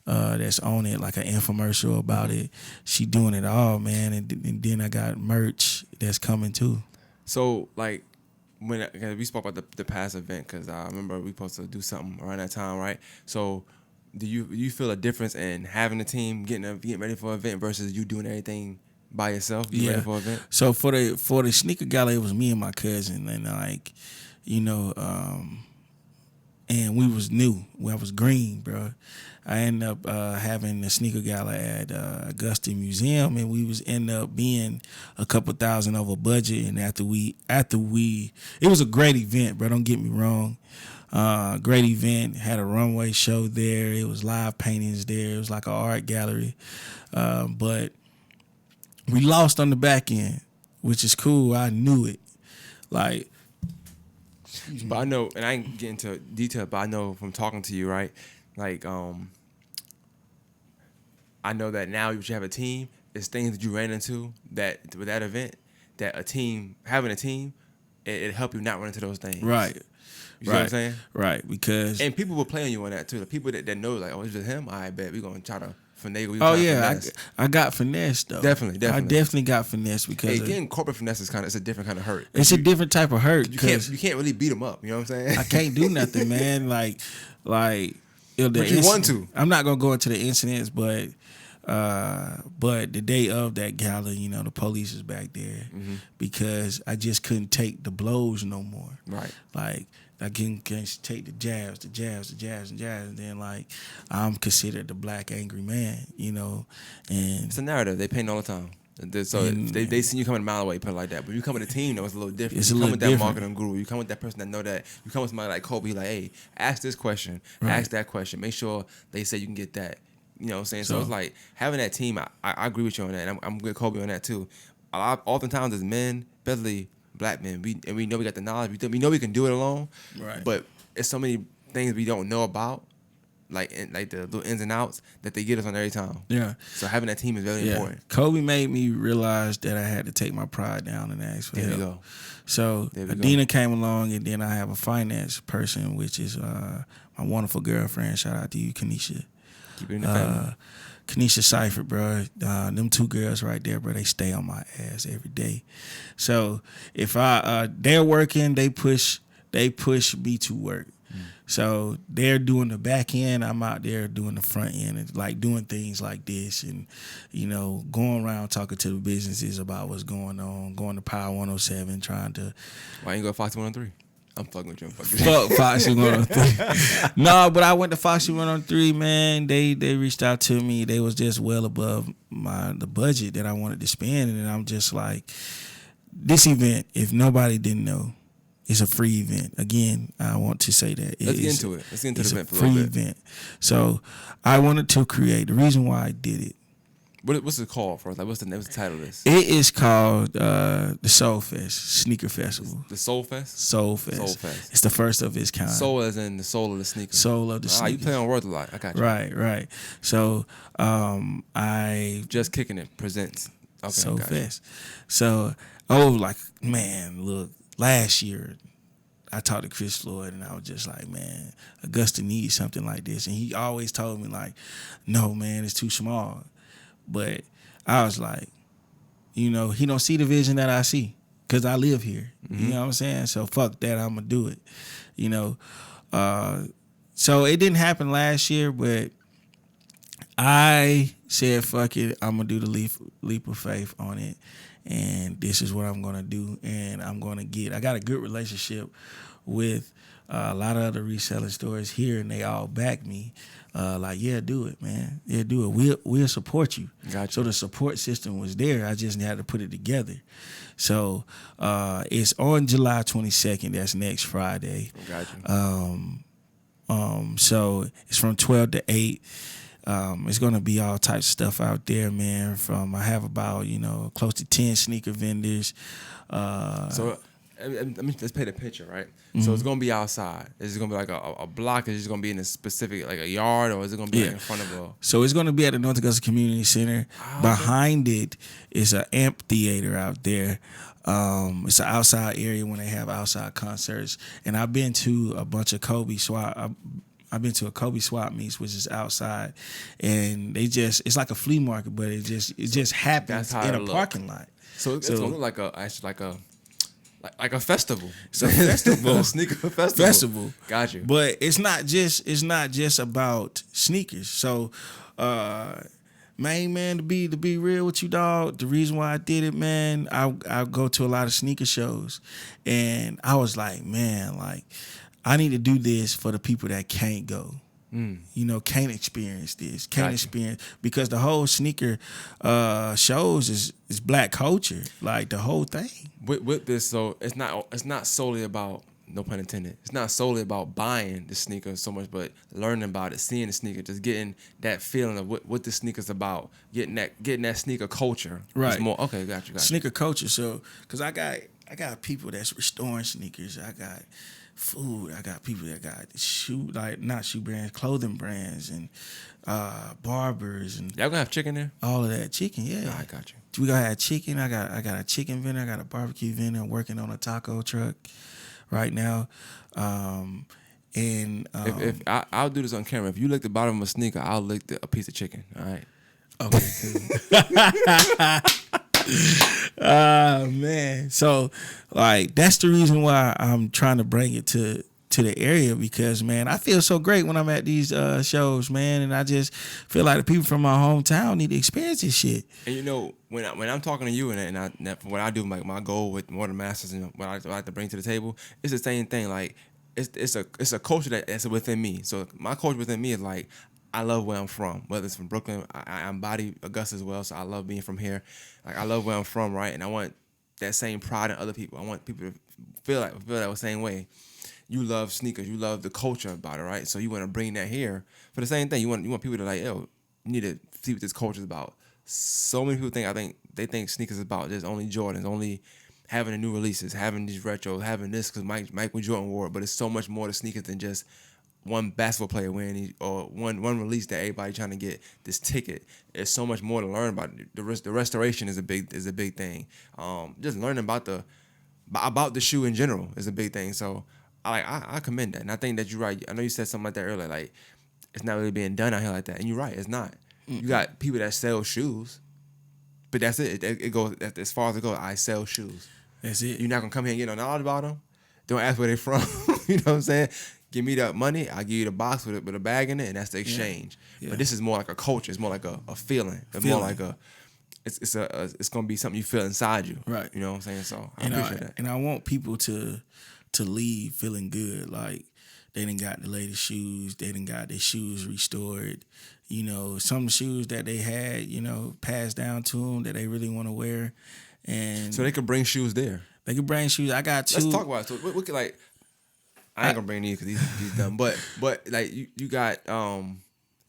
that's on it, like an infomercial about it. She doing it all, man. And then I got merch that's coming too. So, like, when we spoke about the past event, because I remember we supposed to do something around that time, right? So, do you feel a difference in having a team, getting ready for an event versus you doing everything by yourself? Ready for an event? So for the sneaker gala, it was me and my cousin, and like, you know, and we was new. I was green, bro. I ended up having the sneaker gala at Augusta Museum, and we was end up being a couple thousand over budget. And after we, it was a great event, bro. Don't get me wrong. Great event. Had a runway show there. It was live paintings there. It was like an art gallery, but we lost on the back end, which is cool. I knew it. Like, but I know, and I ain't get into detail, but I know from talking to you, right? Like, I know that now you should have a team. It's things that you ran into that with that event, that having a team, it help you not run into those things. Right. You see what I'm saying? Right, because... And people will play on you on that, too. The people that know, like, oh, it's just him? I bet we're going to try to finagle you. Oh, yeah, I got finesse, though. Definitely. I definitely got finesse because... Hey, getting corporate finesse it's a different kind of hurt. It's a different type of hurt. You can't really beat them up, you know what I'm saying? I can't do nothing, man. Like but you want to. I'm not going to go into the incidents, but the day of that gala, you know, the police is back there because I just couldn't take the blows no more. Right. Like, I can't take the jabs, and then, like, I'm considered the black angry man, you know. And it's a narrative. They paint all the time. So they see you coming a mile away, put it like that. But you come with a team, though, it's a little different. You come with that marketing guru. You come with that person that know that. You come with somebody like Kobe, like, hey, ask this question, ask that question. Make sure they say you can get that. You know what I'm saying? So it's like having that team, I agree with you on that. And I'm with Kobe on that, too. Oftentimes as men, especially black men, we know we got the knowledge. We know we can do it alone. Right. But it's so many things we don't know about, like the little ins and outs that they get us on every time. Yeah. So having that team is very important. Kobe made me realize that I had to take my pride down and ask for help. There you go. So Adina came along, and then I have a finance person, which is my wonderful girlfriend. Shout out to you, Kanisha. Keep it in the family. Kanisha Cypher, bro. Them two girls right there, bro, they stay on my ass every day. So if they're working, they push me to work. So they're doing the back end, I'm out there doing the front end, and like doing things like this, and you know, going around talking to the businesses about what's going on, going to Power 107, trying to. Why ain't go to Fox 103? I'm fucking with you. Fuck Foxy 103. No, but I went to Foxy 103, man. They reached out to me. They was just well above the budget that I wanted to spend, and I'm just like, this event, if nobody didn't know, it's a free event. Again, I want to say that. Let's get into it. Let's get into the event for a little bit. It's a free event. So I wanted to create, the reason why I did it What's it called for? Like, what's the title of this? It is called the Soul Fest Sneaker Festival. The Soul Fest. Soul Fest. It's the first of its kind. Soul as in the soul of the sneaker. Soul of the sneaker. You play on words a lot. I got you. Right. So I Just Kicking It presents Soul Fest. So look, last year I talked to Chris Floyd and I was just like, man, Augusta needs something like this. And he always told me like, no, man, it's too small. But I was like, he don't see the vision that I see because I live here. Mm-hmm. You know what I'm saying? So fuck that, I'm going to do it. So it didn't happen last year, but I said, fuck it, I'm going to do the leap of faith on it. And this is what I'm going to do. And I got a good relationship with a lot of other reselling stores here, and they all back me. Yeah, do it, man. Yeah, do it. We'll support you. Gotcha. So the support system was there. I just had to put it together. So it's on July 22nd. That's next Friday. Gotcha. So it's from 12 to 8. It's gonna be all types of stuff out there, man. I have about close to 10 sneaker vendors. So let's paint a picture, right? Mm-hmm. So it's gonna be outside. Is it gonna be like a block? Is it just gonna be in a specific like a yard, or is it gonna be like in front of a? So it's gonna be at the North Augusta Community Center. Behind it is an amphitheater out there. It's an outside area when they have outside concerts. And I've been to a bunch of Kobe swap. I've been to a Kobe swap meets, which is outside, and it's like a flea market, but it just happens in a parking lot. So it's gonna look like a festival. It's a festival, a sneaker festival. Got you. But it's not just about sneakers. So, man, to be real with you, dog. The reason why I did it, man, I go to a lot of sneaker shows, and I was like, man, like, I need to do this for the people that can't go. Can't experience this. Experience, because the whole sneaker shows is black culture, like the whole thing. With this, so it's not solely about, no pun intended, it's not solely about buying the sneaker so much, but learning about it, seeing the sneaker, just getting that feeling of what the sneaker's about, getting that sneaker culture. Right. It's more, okay, got you. Sneaker culture. So, because I got people that's restoring sneakers. I got food. I got people that got not shoe brands, clothing brands, and barbers, and y'all gonna have chicken there? All of that chicken, yeah. I got you. We gotta have chicken. I got a chicken vendor. I got a barbecue vendor. I'm working on a taco truck right now. If I'll do this on camera. If you lick the bottom of a sneaker, I'll lick a piece of chicken. All right. Okay. Man. So, like, that's the reason why I'm trying to bring it to the area, because, man, I feel so great when I'm at these shows, man, and I just feel like the people from my hometown need to experience this shit. And when I'm talking to you and what I do, like my goal with More Than Masters and what I like to bring to the table, it's the same thing. Like, it's a culture that's within me. So my culture within me is like, I love where I'm from, whether it's from Brooklyn. I embody Augusta as well, so I love being from here. Like, I love where I'm from, right? And I want that same pride in other people. I want people to feel that same way. You love sneakers, you love the culture about it, right? So you want to bring that here for the same thing. You want people to like, yo, you need to see what this culture is about. So many people they think sneakers is about just only Jordans, only having the new releases, having these retros, having this because Michael Jordan wore it. But it's so much more to sneakers than just one basketball player wearing or one release that everybody trying to get this ticket. There's so much more to learn about. The restoration is a big thing. Just learning about the shoe in general is a big thing. So I commend that, and I think that you're right. I know you said something like that earlier. Like, it's not really being done out here like that, and you're right. It's not. Mm-hmm. You got people that sell shoes, but that's it. It goes as far as it goes. I sell shoes. That's it. You're not gonna come here and get no knowledge about them. Don't ask where they from. You know what I'm saying? Give me the money, I'll give you the box with a bag in it, and that's the exchange. Yeah. But this is more like a culture. It's more like a feeling. It's more like it's gonna be something you feel inside you. Right. You know what I'm saying? So I appreciate that. And I want people to leave feeling good. Like, they done got the latest shoes. They done got their shoes restored. Some shoes that they had, passed down to them that they really want to wear. And so they could bring shoes there. They could bring shoes. I got two. Let's talk about it. So we could, like, I ain't gonna bring these because these dumb. But like you got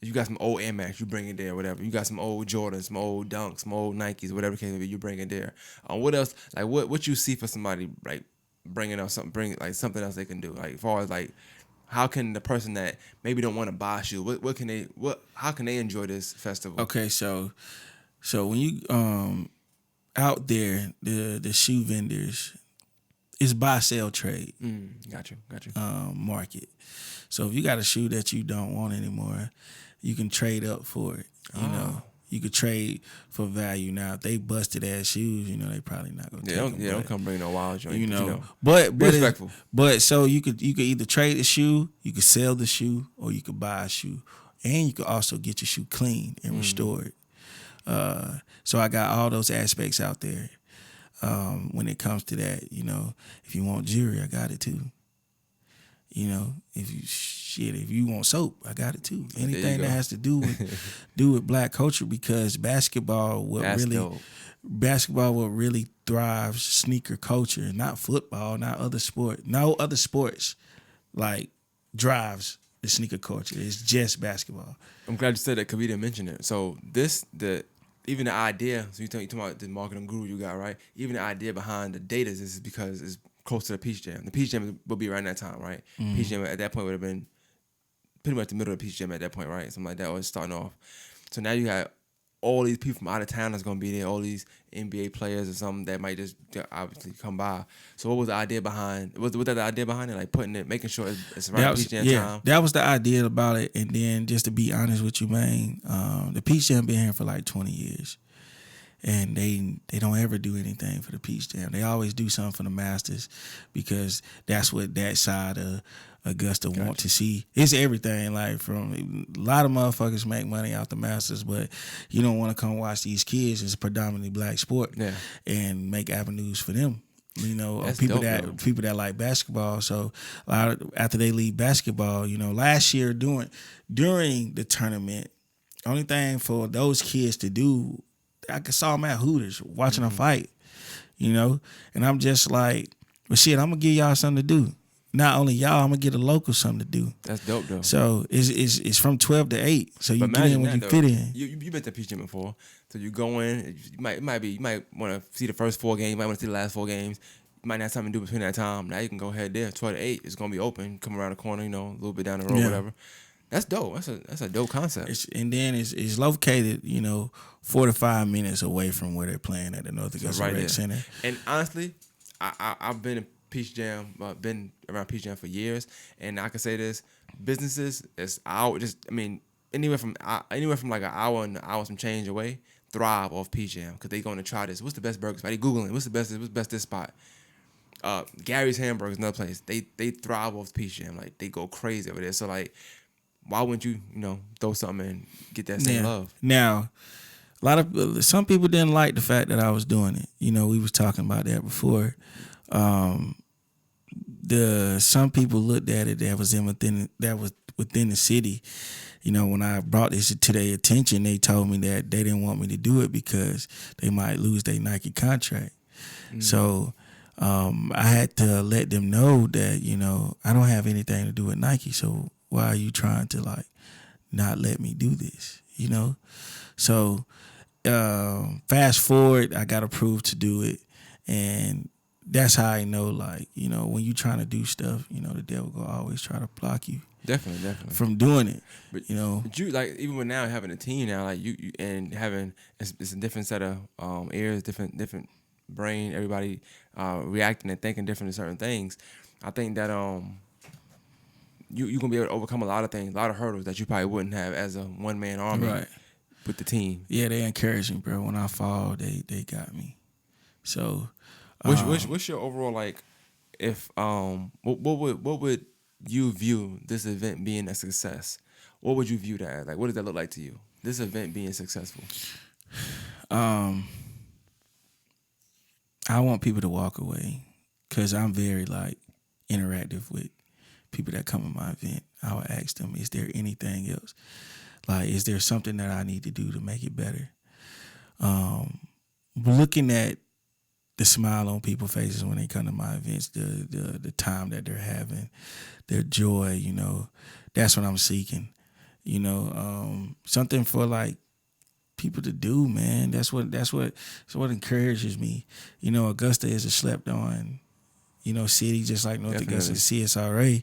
You got some old Air Max, you bring it there, whatever. You got some old Jordans, some old Dunks, some old Nikes, whatever case may be, you bring it there. What else? Like what you see for somebody like bringing up something, bring like something else they can do. Like as far as like how can the person that maybe don't want to buy a shoe, how can they enjoy this festival? Okay, so when you out there, the shoe vendors, it's buy sell trade. Got you. Market. So if you got a shoe that you don't want anymore, you can trade up for it. You know, you could trade for value. Now, if they busted ass shoes, you know, they probably not gonna take them. Don't come bring no wild joint. You know, but respectful. But so you could either trade the shoe, you could sell the shoe, or you could buy a shoe, and you could also get your shoe clean and restored. So I got all those aspects out there. When it comes to that, you know, if you want jewelry, I got it too. You know, if you want soap, I got it too. Anything that has to do with black culture, because basketball what really thrives sneaker culture, not football, not other sport. No other sports like drives the sneaker culture. It's just basketball. I'm glad you said that because we didn't mention it. So even the idea, so you talking about the marketing guru you got, right? Even the idea behind the data is because it's close to the Peach Jam. The Peach Jam will be around that time, right? Peach Jam at that point would have been pretty much the middle of the Peach Jam at that point, right? Something like that was starting off. So now you got all these people from out of town that's going to be there, all these NBA players or something that might just obviously come by. So what was the idea behind, was that the idea behind it? Like making sure it's around Peach Jam time? That was the idea about it. And then just to be honest with you, man, the Peach Jam been here for like 20 years. And they don't ever do anything for the Peach Jam. They always do something for the Masters because that's what that side of Augusta want to see. It's everything. Like from a lot of motherfuckers make money out the Masters, but you don't want to come watch these kids. It's a predominantly black sport, and make avenues for them. You know, people that like basketball. So after they leave basketball, you know, last year during the tournament, only thing for those kids to do, I saw them at Hooters watching a fight, you know, and I'm just like, well, shit, I'm gonna give y'all something to do. Not only y'all, I'm gonna get a local something to do. That's dope, though. So it's from 12 to 8. So you get in when you fit in. You've been to Peach Jam before, so you go in. You might want to see the first 4 games. You might want to see the last 4 games. You might not have something to do between that time. Now you can go ahead there. 12 to 8. It's gonna be open. Come around the corner, you know, a little bit down the road, whatever. That's dope. That's a dope concept. It's located, you know, 4 to 5 minutes away from where they're playing at the North Augusta Rec Center. And honestly, I've been in Peach Jam, been around Peach Jam for years, and I can say this: businesses anywhere from like an hour and some change away thrive off Peach Jam because they going to try this. What's the best burger spot? They googling what's the best this spot. Gary's Hamburgers, another place. They thrive off Peach Jam. Like they go crazy over there. So like, why wouldn't you throw something and get that same love? Now, some people didn't like the fact that I was doing it. You know, we was talking about that before. Some people looked at it that was within the city. You know, when I brought this to their attention, they told me that they didn't want me to do it because they might lose their Nike contract. So I had to let them know that, you know, I don't have anything to do with Nike. So why are you trying to like not let me do this? You know? So fast forward, I got approved to do it. And that's how I know, like, you know, when you're trying to do stuff, you know, the devil will always try to block you. Definitely. From doing it. But you know, but you like even with now having a team now, like you and having it's a different set of ears, different brain, everybody reacting and thinking different to certain things. I think that you're gonna be able to overcome a lot of things, a lot of hurdles that you probably wouldn't have as a one-man army with the team. Yeah, they encouraged me, bro. When I fall, they got me. So what's your overall like? If what would you view this event being a success? What would you view that as? Like, what does that look like to you? This event being successful. I want people to walk away because I'm very like interactive with people that come to my event. I would ask them, is there anything else? Like, is there something that I need to do to make it better? Looking at the smile on people's faces when they come to my events, the time that they're having, their joy, you know, that's what I'm seeking. Something for like people to do, man. That's what encourages me. Augusta is a slept on, city, just like North Augusta, CSRA.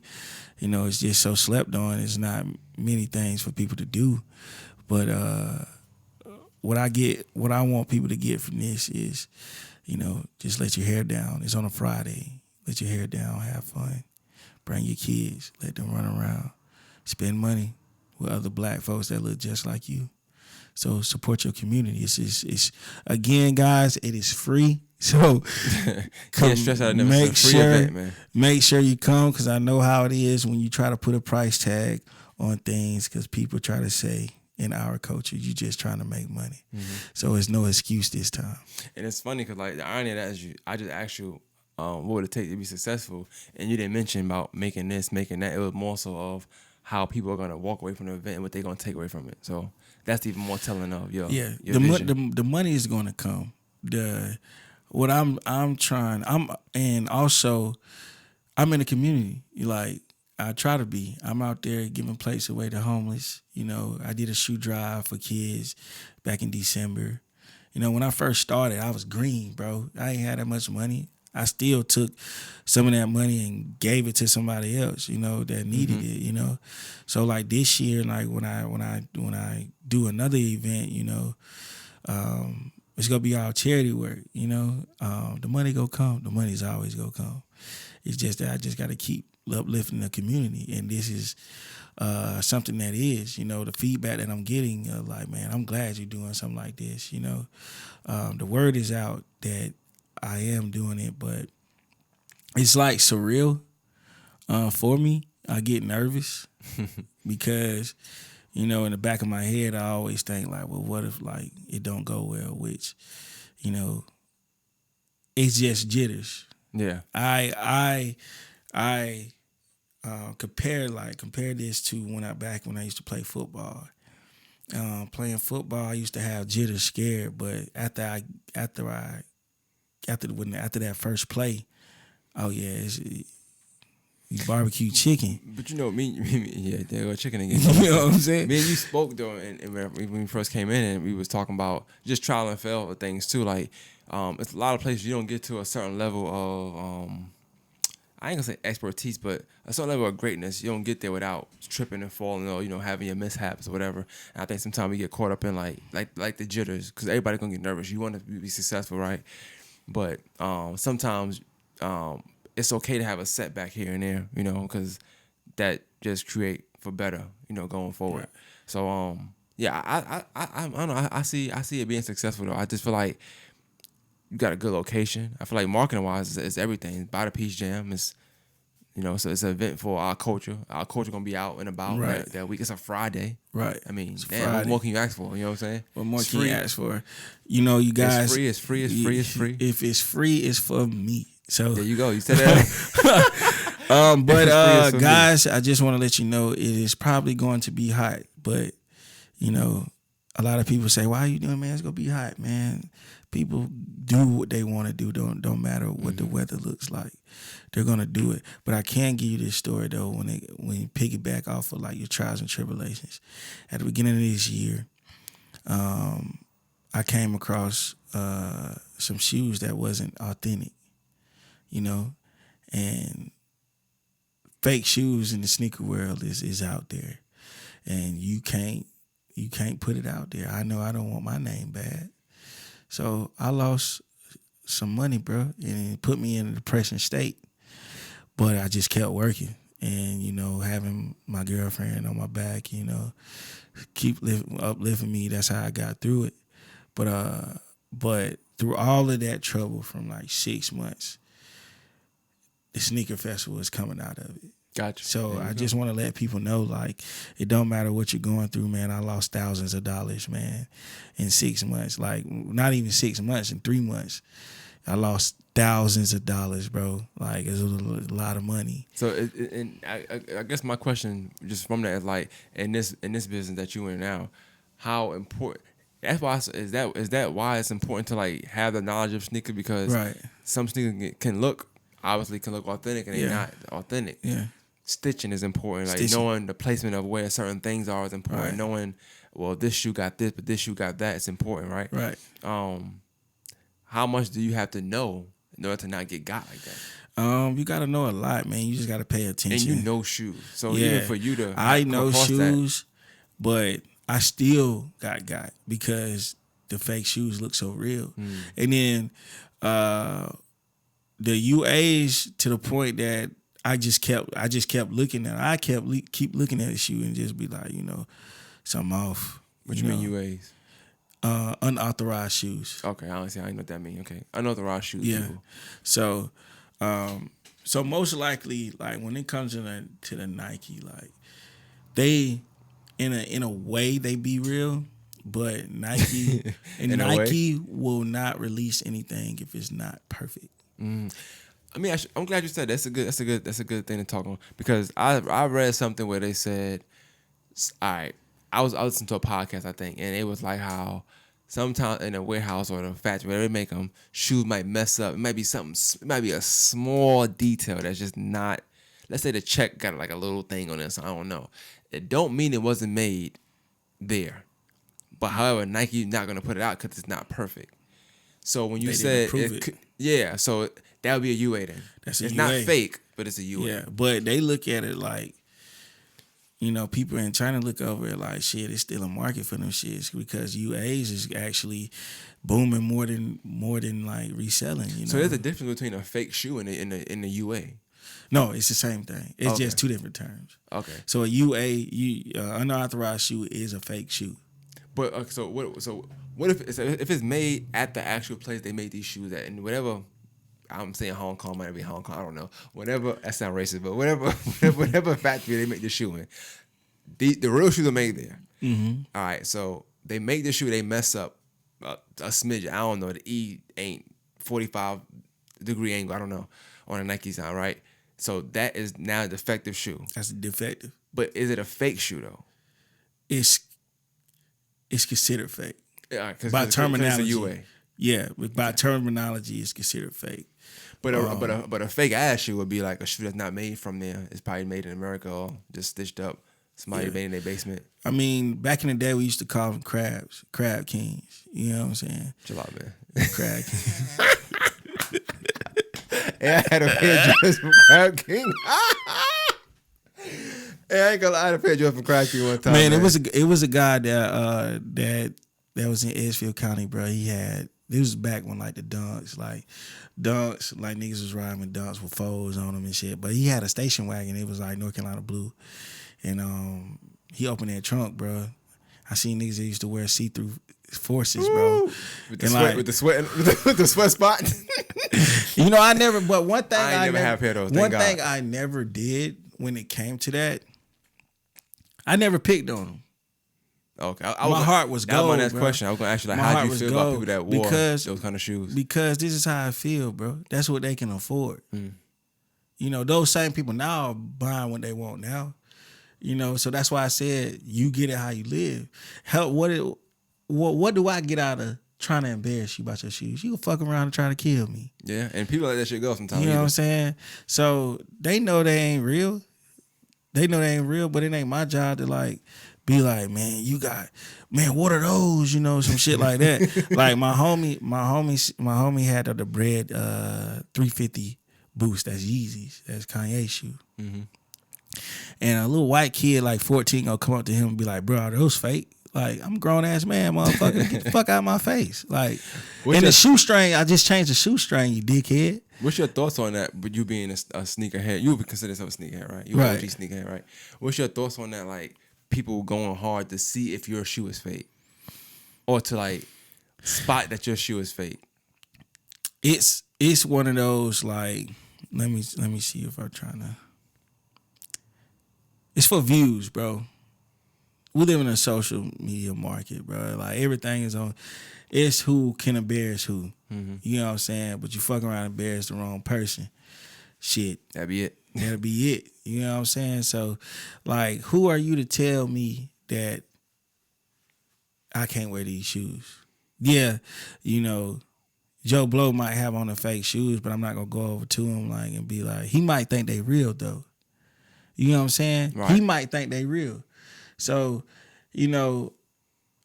It's just so slept on. It's not many things for people to do. But what I want people to get from this is, just let your hair down. It's on a Friday. Let your hair down, have fun. Bring your kids, let them run around. Spend money with other black folks that look just like you. So support your community. It's again, guys, it is free. So can't stress out enough. It's a free event, man. Make sure you come, because I know how it is when you try to put a price tag on things, because people try to say in our culture, you just trying to make money. Mm-hmm. So it's no excuse this time. And it's funny because like the irony of that is I just asked you what would it take to be successful, and you didn't mention about making this, making that. It was more so of how people are gonna walk away from the event and what they're gonna take away from it. So that's even more telling of your vision. The money is gonna come. And also I'm in the community. Like I try to be. I'm out there giving plates away to homeless. I did a shoe drive for kids back in December. When I first started, I was green, bro. I ain't had that much money. I still took some of that money and gave it to somebody else, that needed it, So like this year, like when I do another event, it's gonna be all charity work, The money go come. The money's always gonna come. It's just that I just gotta keep uplifting the community, and this is something that is, the feedback that I'm getting, like, man, I'm glad you're doing something like this, The word is out that I am doing it, but it's like surreal for me. I get nervous because, in the back of my head, I always think like, well, what if like it don't go well? Which, it's just jitters. Yeah. I compare this to when I used to play football. Playing football, I used to have jitters, scared, but after that first play, oh yeah, it's barbecue chicken. But yeah, there go chicken again. You know what I'm saying? Me and you spoke though, and when we first came in, and we was talking about just trial and fail of things too. Like, it's a lot of places you don't get to a certain level of I ain't gonna say expertise, but a certain level of greatness. You don't get there without tripping and falling, or having your mishaps or whatever. And I think sometimes we get caught up in like the jitters, because everybody gonna get nervous. You want to be successful, right? But sometimes it's okay to have a setback here and there, because that just create for better, going forward. Right. So yeah, I don't know. I see it being successful though. I just feel like you got a good location. I feel like marketing wise, it's everything. By the Peach Jam is, so it's an event for our culture. Our culture gonna be out and about that week. It's a Friday. Right. I mean, damn, what more can you ask for? You know what I'm saying? What more can you ask for? You guys. It's free. If it's free, it's for me. So there you go. You said that. But guys, I just want to let you know it is probably going to be hot. But a lot of people say, "Why are you doing, man? It's gonna be hot, man." People do what they want to do. Don't matter what the weather looks like. They're gonna do it. But I can give you this story though. When you piggyback off of like your trials and tribulations, at the beginning of this year, I came across some shoes that wasn't authentic, and fake shoes in the sneaker world is out there, and you can't put it out there. I know I don't want my name bad. So I lost some money, bro, and it put me in a depression state. But I just kept working, and having my girlfriend on my back, keep uplifting me. That's how I got through it. But through all of that trouble from like 6 months, the sneaker festival is coming out of it. Gotcha. So I just want to let people know, like, it don't matter what you're going through, man. I lost thousands of dollars, man, in 6 months. Like, not even 6 months, in 3 months. I lost thousands of dollars, bro. Like, it's a lot of money. So, I guess my question just from that is like, in this business that you in now, how important? That's why is that why it's important to like have the knowledge of sneakers, because some sneakers can look authentic and they're not authentic. Yeah. stitching is important. Like knowing the placement of where certain things are is important. Right. Knowing, well, this shoe got this, but this shoe got that. It's important, right? Right. How much do you have to know in order to not get got like that? You got to know a lot, man. You just got to pay attention. And you know shoes. So even for you to I know shoes, but I still got because the fake shoes look so real. And then the UAs to the point that I just kept looking at it. I keep looking at the shoe and just be like, something off. What you mean UAs? Unauthorized shoes. Okay, I know what that means. Okay, unauthorized shoes. Yeah. People. So, so most likely, like when it comes to the Nike, like they, in a way, they be real, but Nike Nike will not release anything if it's not perfect. I mean, I'm glad you said that. That's a good thing to talk on, because I read something where they said, all right, I was listening to a podcast, I think, and it was like how sometimes in a warehouse or the factory where they make them, shoes might mess up. It might be a small detail that's just not. Let's say the check got like a little thing on it, so I don't know. It don't mean it wasn't made there, but however, Nike's not gonna put it out because it's not perfect. So when you said so that would be a UA then. It's UA. Not fake, but it's a UA. Yeah, but they look at it like, people in China look over it like, shit, it's still a market for them shits, because UAs is actually booming more than like reselling. So there's a difference between a fake shoe and the UA. No, it's the same thing. It's just two different terms. Okay. So a UA, unauthorized shoe, is a fake shoe. But so what if it's made at the actual place they made these shoes at, and whatever. I'm saying Hong Kong, might be Hong Kong, I don't know. Whatever, that sounds racist, but whatever factory they make the shoe in, the real shoes are made there. Mm-hmm. All right, so they make the shoe, they mess up a smidge. I don't know, the E ain't 45-degree angle, I don't know, on a Nike sign, right? So that is now a defective shoe. That's defective. But is it a fake shoe though? It's considered fake. Yeah, by terminology. It's a UA. Yeah, by terminology, it's considered fake. But a fake ass shoe would be like a shoe that's not made from there. It's probably made in America or just stitched up. Somebody made in their basement. I mean, back in the day, we used to call them crab kings. You know what I'm saying? Chill out, man. Crab kings. Yeah, I had a pair of dress from Crab King. Hey, I ain't gonna lie, I had a pair of dress from Crab King one time. Man, it was a guy that was in Edgefield County, bro. This was back when like the dunks, like niggas was riding with dunks with foes on them and shit. But he had a station wagon. It was like North Carolina blue, and he opened that trunk, bro. I seen niggas that used to wear see-through forces, bro. With the sweat spot. I never. But one thing I never have pair of those. One thing I never did when it came to that, I never picked on them. Okay, my heart was gold. That was my next question. I was gonna ask you, like, how do you feel about people that wore those kind of shoes? Because this is how I feel, bro. That's what they can afford. Those same people now are buying what they want now. So that's why I said you get it how you live. Hell, what do I get out of trying to embarrass you about your shoes? You can fuck around and try to kill me. Yeah, and people let that shit go sometimes. You know what I'm saying? So they know they ain't real. But it ain't my job to like be like, man, what are those? Some shit like that. Like my homie had the Bread 350 Boost. That's Yeezys. That's Kanye shoe. Mm-hmm. And a little white kid like 14 gonna come up to him and be like, bro, are those fake? Like, I'm a grown ass man, motherfucker. Get the fuck out of my face. Like, the shoestring, I just changed the shoestring, you dickhead. What's your thoughts on that? But you being a sneakerhead, you would consider yourself a sneakerhead, right? You're an OG sneakerhead, right? What's your thoughts on that? Like, people going hard to see if your shoe is fake, or to like spot that your shoe is fake. It's one of those like, let me see if I'm trying to. It's for views, bro. We live in a social media market, bro. Like everything is on. It's who can embarrass who. Mm-hmm. You know what I'm saying? But you fuck around and embarrass the wrong person. Shit. That'd be it. That'll be it. You know what I'm saying? So, like, who are you to tell me that I can't wear these shoes? Yeah, Joe Blow might have on the fake shoes, but I'm not gonna go over to him like and be like, he might think they real though. You know what I'm saying? Right. He might think they real. So, you know,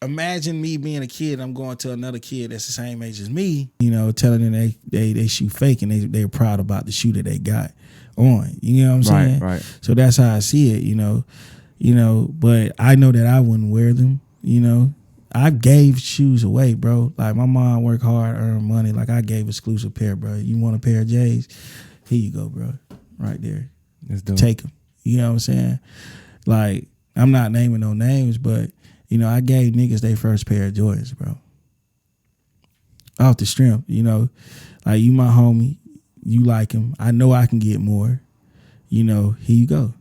imagine me being a kid. I'm going to another kid that's the same age as me. You know, telling them they shoot fake and they're proud about the shoe that they got on. You know what I'm saying? Right. So that's how I see it. You know, but I know that I wouldn't wear them. You know, I gave shoes away, bro. Like my mom worked hard, earned money. Like I gave exclusive pair, bro. You want a pair of J's? Here you go, bro. Right there. Take them. You know what I'm saying? Like I'm not naming no names, but you know I gave niggas their first pair of Jordans, bro. Off the strength, you know, like you my homie, you like him. I know I can get more. You know, here you go.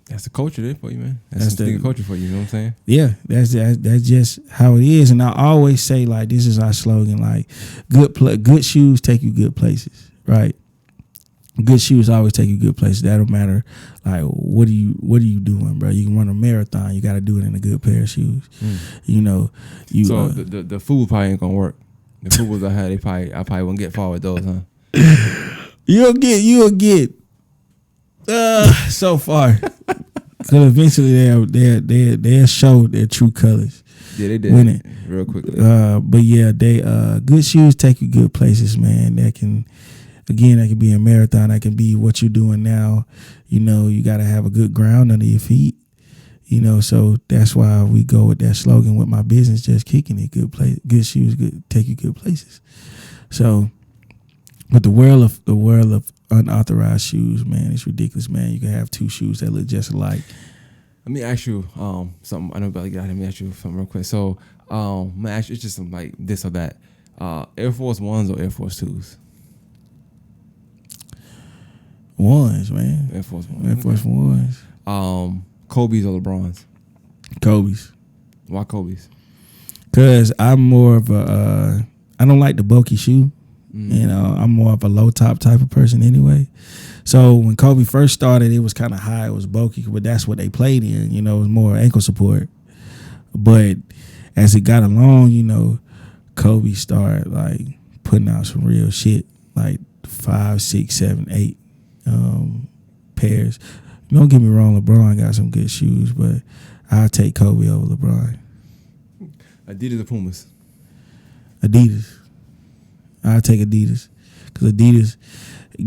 That's the culture there for you, man. That's the culture for you. You know what I'm saying? Yeah, that's just how it is. And I always say like this is our slogan: like good shoes take you good places, right? Good shoes always take you good places. That don't matter. Like what are you doing, bro? You can run a marathon. You got to do it in a good pair of shoes. You know, So the food probably ain't gonna work. The food I had, I probably won't get far with those, huh? You'll get so far. Because eventually they'll show their true colors. Yeah, they did. Win it real quickly. But yeah, they good shoes take you good places, man. That can be a marathon. That can be what you're doing now. You know, you got to have a good ground under your feet. You know, so that's why we go with that slogan with my business, just kicking it. Good shoes, take you good places. So, but the world of unauthorized shoes, man, it's ridiculous, man. You can have two shoes that look just alike. Let me ask you something. I know about that. Let me ask you something real quick. So, I'm gonna ask you, it's just some, like this or that. Air Force Ones or Air Force Twos? Ones, man. Air Force Ones. Air Force Ones. Kobe's or LeBron's? Kobe's. Why Kobe's? Cause I'm more of a I don't like the bulky shoe. You know, I'm more of a low top type of person anyway. So when Kobe first started, it was kind of high, it was bulky, but that's what they played in. You know, it was more ankle support. But as it got along, you know, Kobe started like putting out some real shit, like 5, 6, 7, 8 pairs. Don't get me wrong, LeBron got some good shoes, but I'll take Kobe over LeBron. Adidas or Pumas? Adidas. I'll take Adidas. Because Adidas,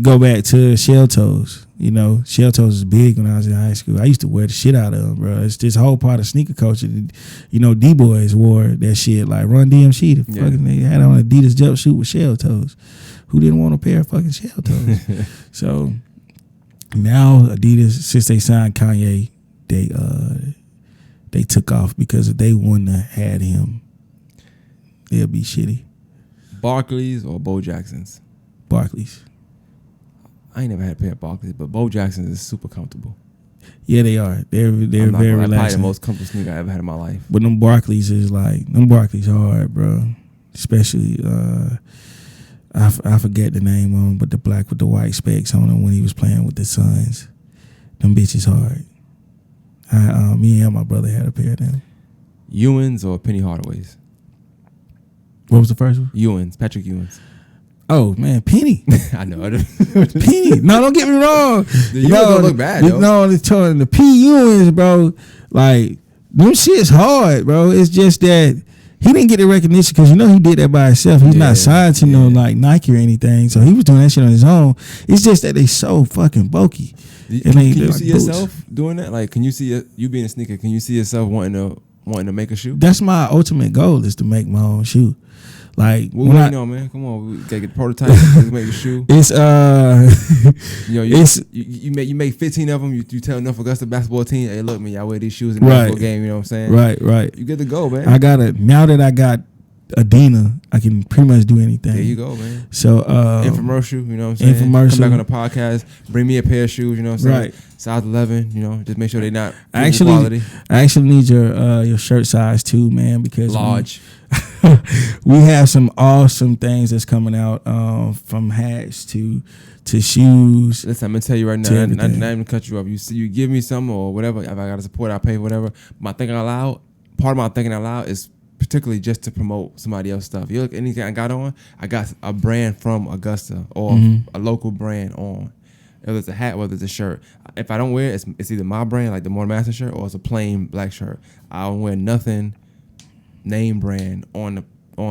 go back to shell toes. You know, shell toes is big when I was in high school. I used to wear the shit out of them, bro. It's this whole part of sneaker culture. You know, D-boys wore that shit. Like Run DMC, the fucking nigga had on Adidas jumpsuit with shell toes. Who didn't want a pair of fucking shell toes? So now Adidas, since they signed Kanye, they took off because if they wouldn't have had him, they'll be shitty. Barclays or Bo Jackson's? Barclays. I ain't never had a pair of Barclays, but Bo Jackson's is super comfortable. Yeah, they are. They're very relaxing. Probably the most comfortable sneaker I ever had in my life. But them Barclays is like, them Barclays hard, bro. Especially, I forget the name on them, but the black with the white specs on them when he was playing with the Suns. Them bitches hard. Me and my brother had a pair of them. Ewins or Penny Hardaways? What was the first one? Ewins, Patrick Ewins. Oh man, Penny. I know. Penny. No, don't get me wrong. The Ewins don't look bad though. No, the P Ewins, bro. Like them shit's hard, bro. It's just that he didn't get the recognition because you know he did that by himself. He's not signed to no like Nike or anything, so he was doing that shit on his own. It's just that they so fucking bulky. Can you see yourself doing that? Like, can you see you being a sneaker? Can you see yourself wanting to make a shoe? That's my ultimate goal is to make my own shoe. Like, what do you know, man? Come on, we gotta get the prototype. Make a shoe. It's you make 15 of them. You tell enough Augusta basketball team, hey, look, man, y'all wear these shoes in the basketball game. You know what I'm saying? Right. You good to go, man. Now that I got Adina, I can pretty much do anything. There you go, man. So infomercial, you know what I'm saying? Infomercial. Come back on the podcast, bring me a pair of shoes, you know what I'm saying? Right. Size 11, you know, just make sure they're not quality. I actually need your shirt size too, man, because large. We have some awesome things that's coming out, from hats to shoes. Listen, I'm gonna tell you right now, not even cut you up. You give me some or whatever. If I gotta support, I'll pay whatever. Part of my thinking out loud is particularly just to promote somebody else's stuff. You look, anything I got on, I got a brand from Augusta or a local brand on. whether it's a hat, whether it's a shirt. If I don't wear it, it's either my brand, like the More Master shirt, or it's a plain black shirt. I don't wear nothing name brand on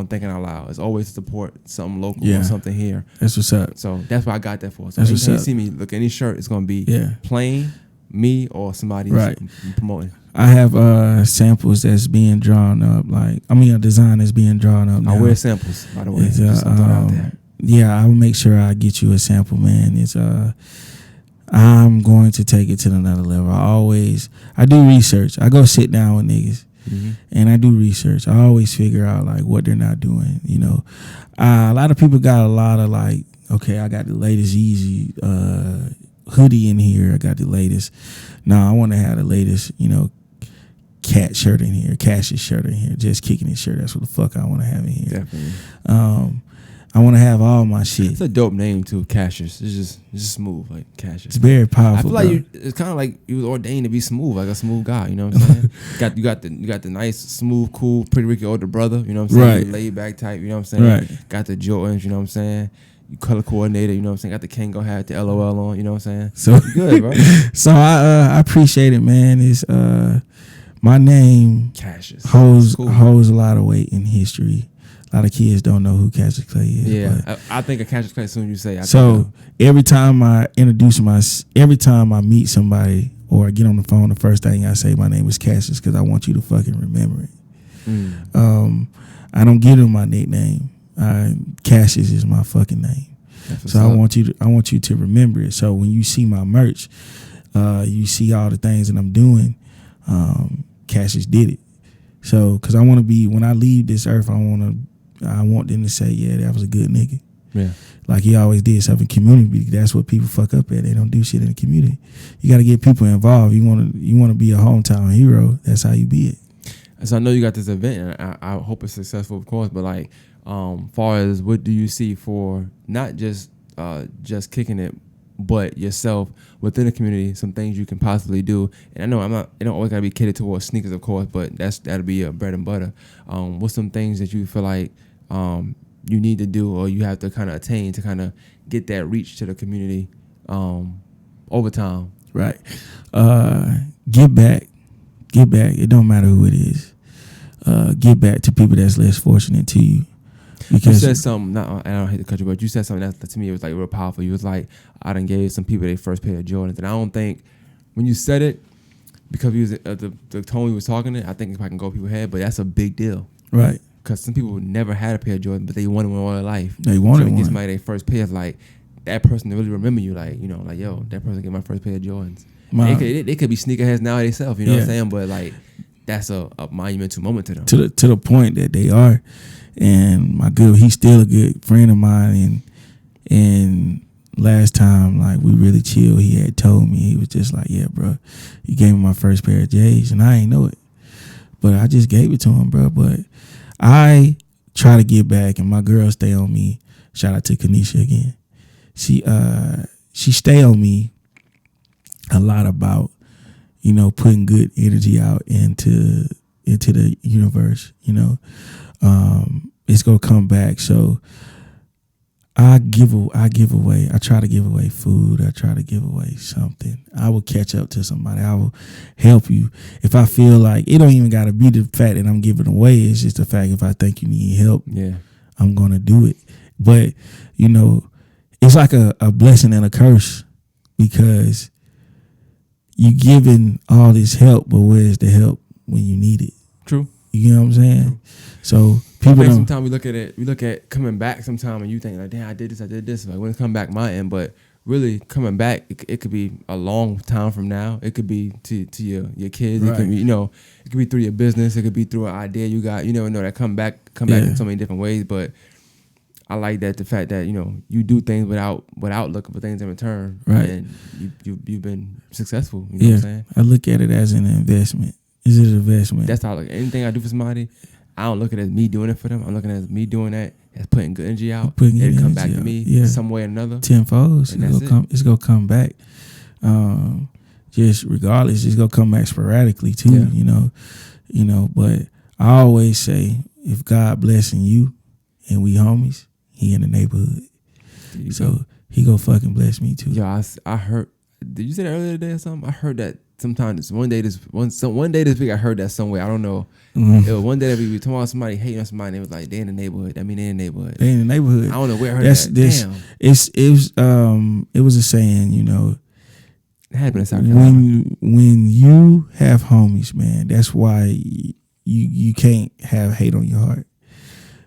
Thinking Out Loud. It's always to support something local or something here. That's what's up. So that's what I got that for. So that's what's up. You see me look any shirt, it's gonna be plain, me or somebody promoting. I have samples that's being drawn up. A design that's being drawn up now. I wear samples, by the way. Just out there. Yeah, I will make sure I get you a sample, man. It's I'm going to take it to another level. I do research. I go sit down with niggas. Mm-hmm. And I do research. I always figure out like what they're not doing. You know, a lot of people got a lot of like, okay, I got the latest Yeezy hoodie in here. I got the latest. No, I want to have the latest, Cat shirt in here, Cassius shirt in here, just Kicking his shirt. That's what the fuck I want to have in here. Definitely. I want to have all my shit. It's a dope name too, Cassius. It's just smooth, like Cassius. It's very powerful. I feel like it's kind of like you was ordained to be smooth, like a smooth guy. You know what I'm saying? you got the nice, smooth, cool, pretty Ricky older brother. You know what I'm saying? Right. Laid back type. You know what I'm saying? Right. Got the Jordans. You know what I'm saying? You color coordinated. You know what I'm saying? Got the Kango hat, the LOL on. You know what I'm saying? So good, bro. So I appreciate it, man. It's my name Cassius holds a lot of weight in history. A lot of kids don't know who Cassius Clay is. Yeah, I think of Cassius Clay as soon as you say it. So every time I meet somebody or I get on the phone, the first thing I say, my name is Cassius, because I want you to fucking remember it. I don't give them my nickname. Cassius is my fucking name. So I want you to remember it. So when you see my merch, you see all the things that I'm doing. Cassius did it. So, because I want to be, when I leave this earth, I want them to say, yeah, that was a good nigga. Yeah. Like he always did stuff in community. That's what people fuck up at. They don't do shit in the community. You got to get people involved. You want to be a hometown hero. That's how you be it. So I know you got this event, and I hope it's successful, of course. But like, far as what do you see for not just Kicking it, but yourself within the community, some things you can possibly do. And I know it don't always gotta be catered towards sneakers, of course, but that'll be your bread and butter. What's some things that you feel like you need to do, or you have to kind of attain to kind of get that reach to the community over time? Right. Give back. It don't matter who it is. Give back to people that's less fortunate to you. Because you said something, I don't hate to cut you, but you said something that to me it was like real powerful. You was like, I done gave some people their first pair of Jordans. And I don't think, when you said it, because you was the tone you was talking in, I think if I can go people's head, but that's a big deal. Right. Because some people never had a pair of Jordans, but they wanted one all their life. They wanted one. Get somebody their first pair, like, that person to really remember you, like, yo, that person get my first pair of Jordans. They could be sneakerheads now themselves, you know what I'm saying? But like, that's a monumental moment to them. To the point that they are. And he's still a good friend of mine. And last time, like, we really chilled, he had told me, he was just like, yeah, bro, you gave me my first pair of J's, and I ain't know it. But I just gave it to him, bro. But I try to get back, and my girl stay on me. Shout out to Kanisha again. She stay on me a lot about, putting good energy out into the universe, it's gonna come back. So I try to give away food. I try to give away something. I will catch up to somebody. I will help you. If I feel like, it don't even gotta be the fact that I'm giving away. It's just the fact, if I think you need help, I'm gonna do it. But it's like a blessing and a curse, because you giving all this help, but where's the help when you need it? True. You know what I'm saying? True. So people sometimes we look at coming back sometime, and you think like, damn, I did this. Like, when it come back my end, but really coming back, it could be a long time from now. It could be to your kids. Right. It could be, it could be through your business. It could be through an idea you got. You never know, that come back in so many different ways. But I like that, the fact that you do things without looking for things in return. Right. And you've been successful. You know what I'm saying? I look at it as an investment. Is it an investment? That's how I look. Anything I do for somebody, I don't look at it as me doing it for them. I'm looking at it as me doing that, as putting good energy out. It'll come back to me some way or another. Tenfold. It's gonna come back. Just regardless, it's gonna come back sporadically too. Yeah. But I always say, if God blessing you and we homies, he in the neighborhood. So he go fucking bless me too. Yo, I heard. Did you say that earlier today or something? I heard that sometimes one day this week I heard that somewhere. I don't know. It was one day that we were talking about somebody hating on somebody. And it was like they in the neighborhood. I mean they in the neighborhood. They in the neighborhood. I don't know where I heard that. Damn. It was a saying, you know. It happened in South Carolina. When you have homies, man, that's why you can't have hate on your heart.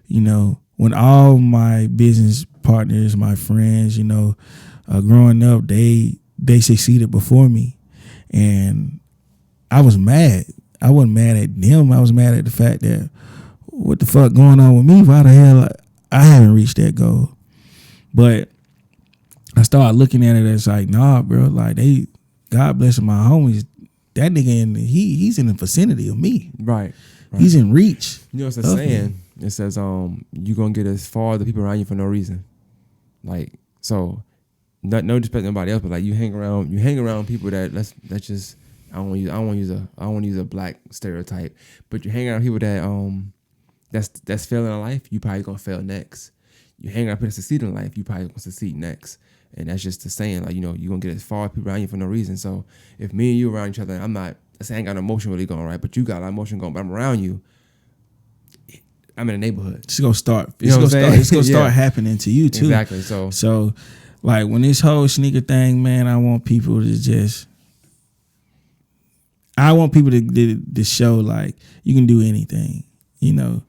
You know, when all my business partners, my friends, you know, growing up, they succeeded before me, and I was mad. I wasn't mad at them. I was mad at the fact that what the fuck going on with me? Why the hell I haven't reached that goal? But I started looking at it as like, nah, bro, like God bless my homies. That nigga he's in the vicinity of me. Right. He's in reach. You know what's a saying? It says, you gonna get as far as the people around you for no reason. Like, so no disrespect to nobody else, but like you hang around people that that's just I don't want to use a black stereotype, but you hang around people that that's failing in life, you probably gonna fail next. You hang around people that succeed in life, you probably gonna succeed next. And that's just the saying, like, you know, you're gonna get as far as people around you for no reason. So if me and you around each other, I ain't got no emotion really going right, but you got a lot of emotion going, but I'm around you, I'm in the neighborhood. It's gonna start. It's gonna start happening to you too. Exactly. So like when this whole sneaker thing, man, I want people to show like you can do anything. You know,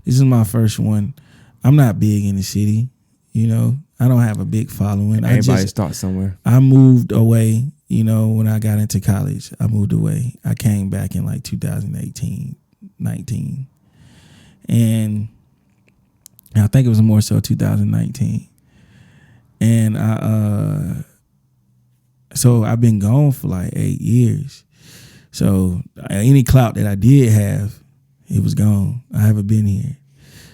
this is my first one. I'm not big in the city. You know, I don't have a big following. Everybody starts somewhere. I moved away. You know, when I got into college, I moved away. I came back in like 2018, 19. And I think it was more so 2019. And so I've been gone for like 8 years. So any clout that I did have, it was gone. I haven't been here.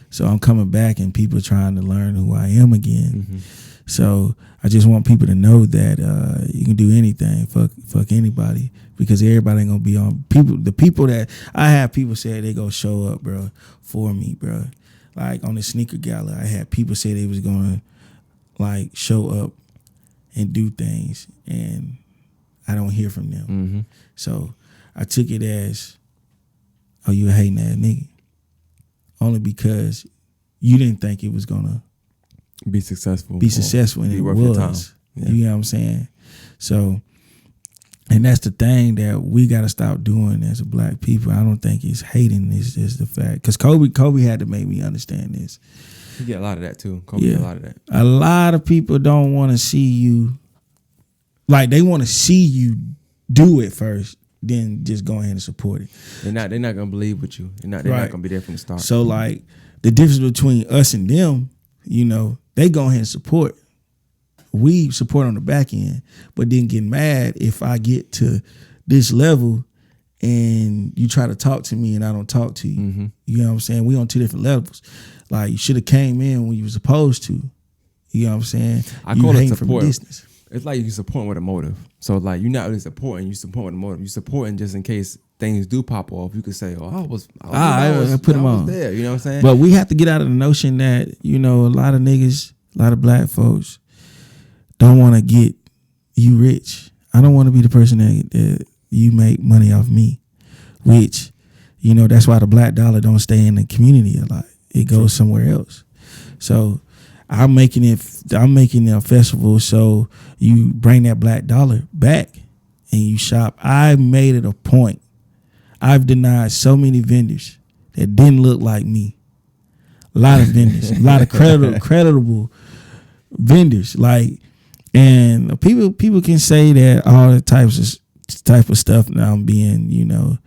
So I'm coming back and people trying to learn who I am again. Mm-hmm. So I just want people to know that you can do anything, fuck anybody, because everybody ain't gonna be on people. The people that I have, people say they gonna show up, bro, for me, bro. Like on the sneaker gala, I had people say they was gonna like show up and do things, and I don't hear from them. Mm-hmm. So I took it as, oh, you a hating ass nigga, only because you didn't think it was gonna be successful, and it was. Yeah. You know what I'm saying? So, and that's the thing that we got to stop doing as a black people. I don't think it's hating. It's just the fact, because Kobe had to make me understand this. You get a lot of that too. Kobe get a lot of that. A lot of people don't want to see you, like they want to see you do it first, then just go ahead and support it. They're not gonna believe with you. They're not gonna be there from the start. So like the difference between us and them, you know, they go ahead and support. We support on the back end, but then get mad if I get to this level and you try to talk to me and I don't talk to you. Mm-hmm. You know what I'm saying? We on two different levels. Like you should have came in when you were supposed to. You know what I'm saying? I call it support. It's like you support with a motive. So like you're not really supporting, you support with a motive. You supporting just in case things do pop off. You could say, "Oh, I put them on there." You know what I'm saying? But we have to get out of the notion that, you know, a lot of niggas, a lot of black folks don't want to get you rich. I don't want to be the person that you make money off me, which, you know, that's why the black dollar don't stay in the community a lot. It goes somewhere else. So I'm making it a festival so you bring that black dollar back and you shop. I made it a point. I've denied so many vendors that didn't look like me. A lot of vendors, a lot of creditable vendors. Like, and people can say that all the type of stuff now I'm being, you know,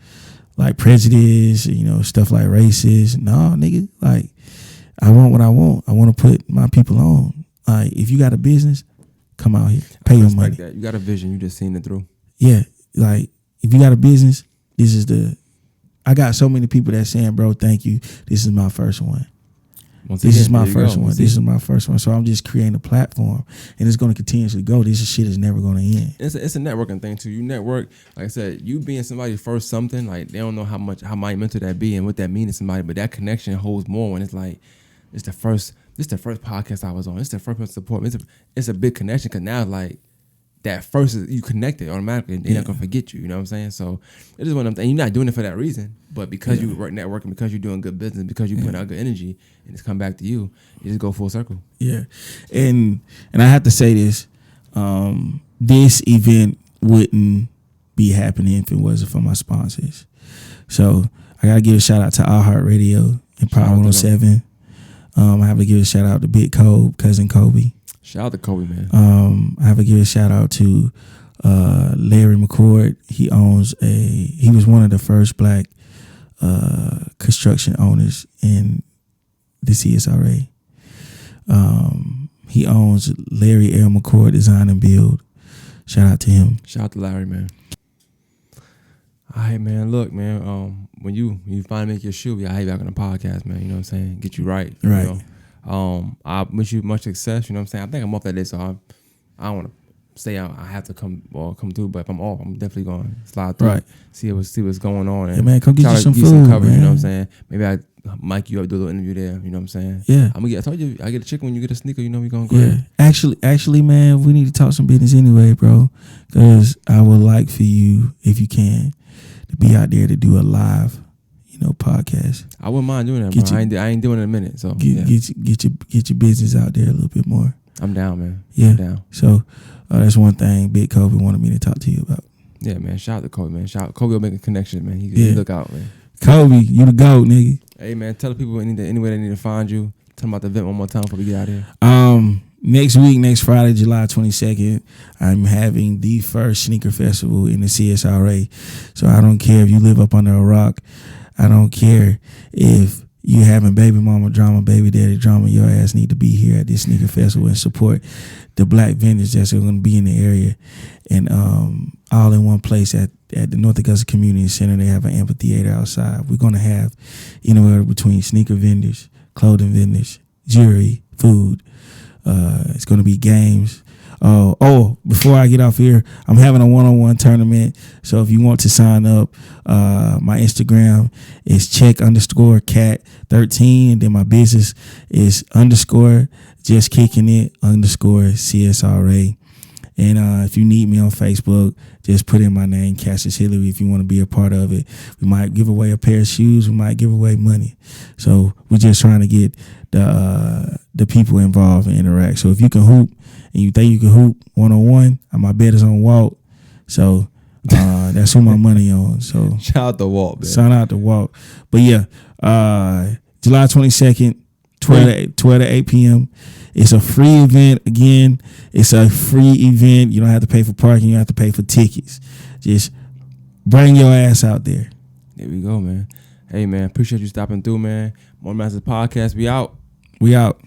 like prejudice, you know, stuff like racist. No, nigga, like I want what I want. I want to put my people on. Like, if you got a business, come out here, pay your money. That. You got a vision, you just seen it through. Yeah, like if you got a business, I got so many people that saying, bro, thank you. This is my first one. This is my first one. So I'm just creating a platform, and it's going to continuously go. This shit is never going to end. It's a networking thing too. You network, like I said, you being somebody's first something, like they don't know how monumental that be and what that means to somebody, but that connection holds more when it's like it's the first this is the first podcast I was on. This is the first person support me. It's a big connection because now like that first is you connected automatically. They're not gonna forget you. You know what I'm saying? So it is one of them things. You're not doing it for that reason, but because you work networking, because you're doing good business, because you put out good energy, and it's come back to you, you just go full circle. Yeah, and I have to say this: this event wouldn't be happening if it wasn't for my sponsors. So I gotta give a shout out to iHeartRadio and Power 107. I have to give a shout out to Big Kobe, cousin Kobe. Shout out to Kobe, man. I have to give a shout out to Larry McCord. He was one of the first black construction owners in the CSRA. He owns Larry L. McCord Design and Build. Shout out to him. Shout out to Larry, man. All right, man. Look, man. When you finally make your shoe, I have you back on the podcast, man. You know what I'm saying? Get you right. Right. You know? I wish you much success. You know what I'm saying? I think I'm off that day, so I don't want to say I have to come through. But if I'm off, I'm definitely going to slide through. Right. See what's going on. And yeah, man. Come get you some food, coverage, man. You know what I'm saying? Maybe I mic you up, do a little interview there. You know what I'm saying? Yeah. I told you, I get a chicken when you get a sneaker. You know we gonna go. Yeah. Actually, man, we need to talk some business anyway, bro. Because I would like for you, if you can, to be out there to do a live, podcast. I wouldn't mind doing that, bro. I ain't doing it in a minute. So get your business out there a little bit more. I'm down, man. Yeah. I'm down. So that's one thing Big Kobe wanted me to talk to you about. Yeah, man. Shout out to Kobe, man. Kobe will make a connection, man. He look out, man. Kobe, you the GOAT, nigga. Hey, man. Tell the people anywhere they need to find you. Tell them about the event one more time before we get out of here. Next week, next Friday, July 22nd, I'm having the first sneaker festival in the CSRA. So I don't care if you live up under a rock. I don't care if you having baby mama drama, baby daddy drama. Your ass need to be here at this sneaker festival and support the black vendors that's going to be in the area. And all in one place at the North Augusta Community Center. They have an amphitheater outside. We're going to have anywhere between sneaker vendors, clothing vendors, jewelry, food. It's going to be games. Before I get off here, I'm having a one-on-one tournament. So if you want to sign up, my Instagram is check_cat13. And then my business is _just kicking it _CSRA. And if you need me on Facebook, just put in my name, Cassius Hillary, if you want to be a part of it. We might give away a pair of shoes. We might give away money. So we're just trying to get the people involved and interact. So if you can hoop and you think you can hoop one-on-one, my bet is on Walt. So that's who my money on. So shout out to Walt, man. Shout out to Walt. But yeah, July 22nd, 12 to 8 p.m. It's a free event. Again, it's a free event. You don't have to pay for parking. You don't have to pay for tickets. Just bring your ass out there. There we go, man. Hey, man, appreciate you stopping through, man. More Masters Podcast. We out. We out.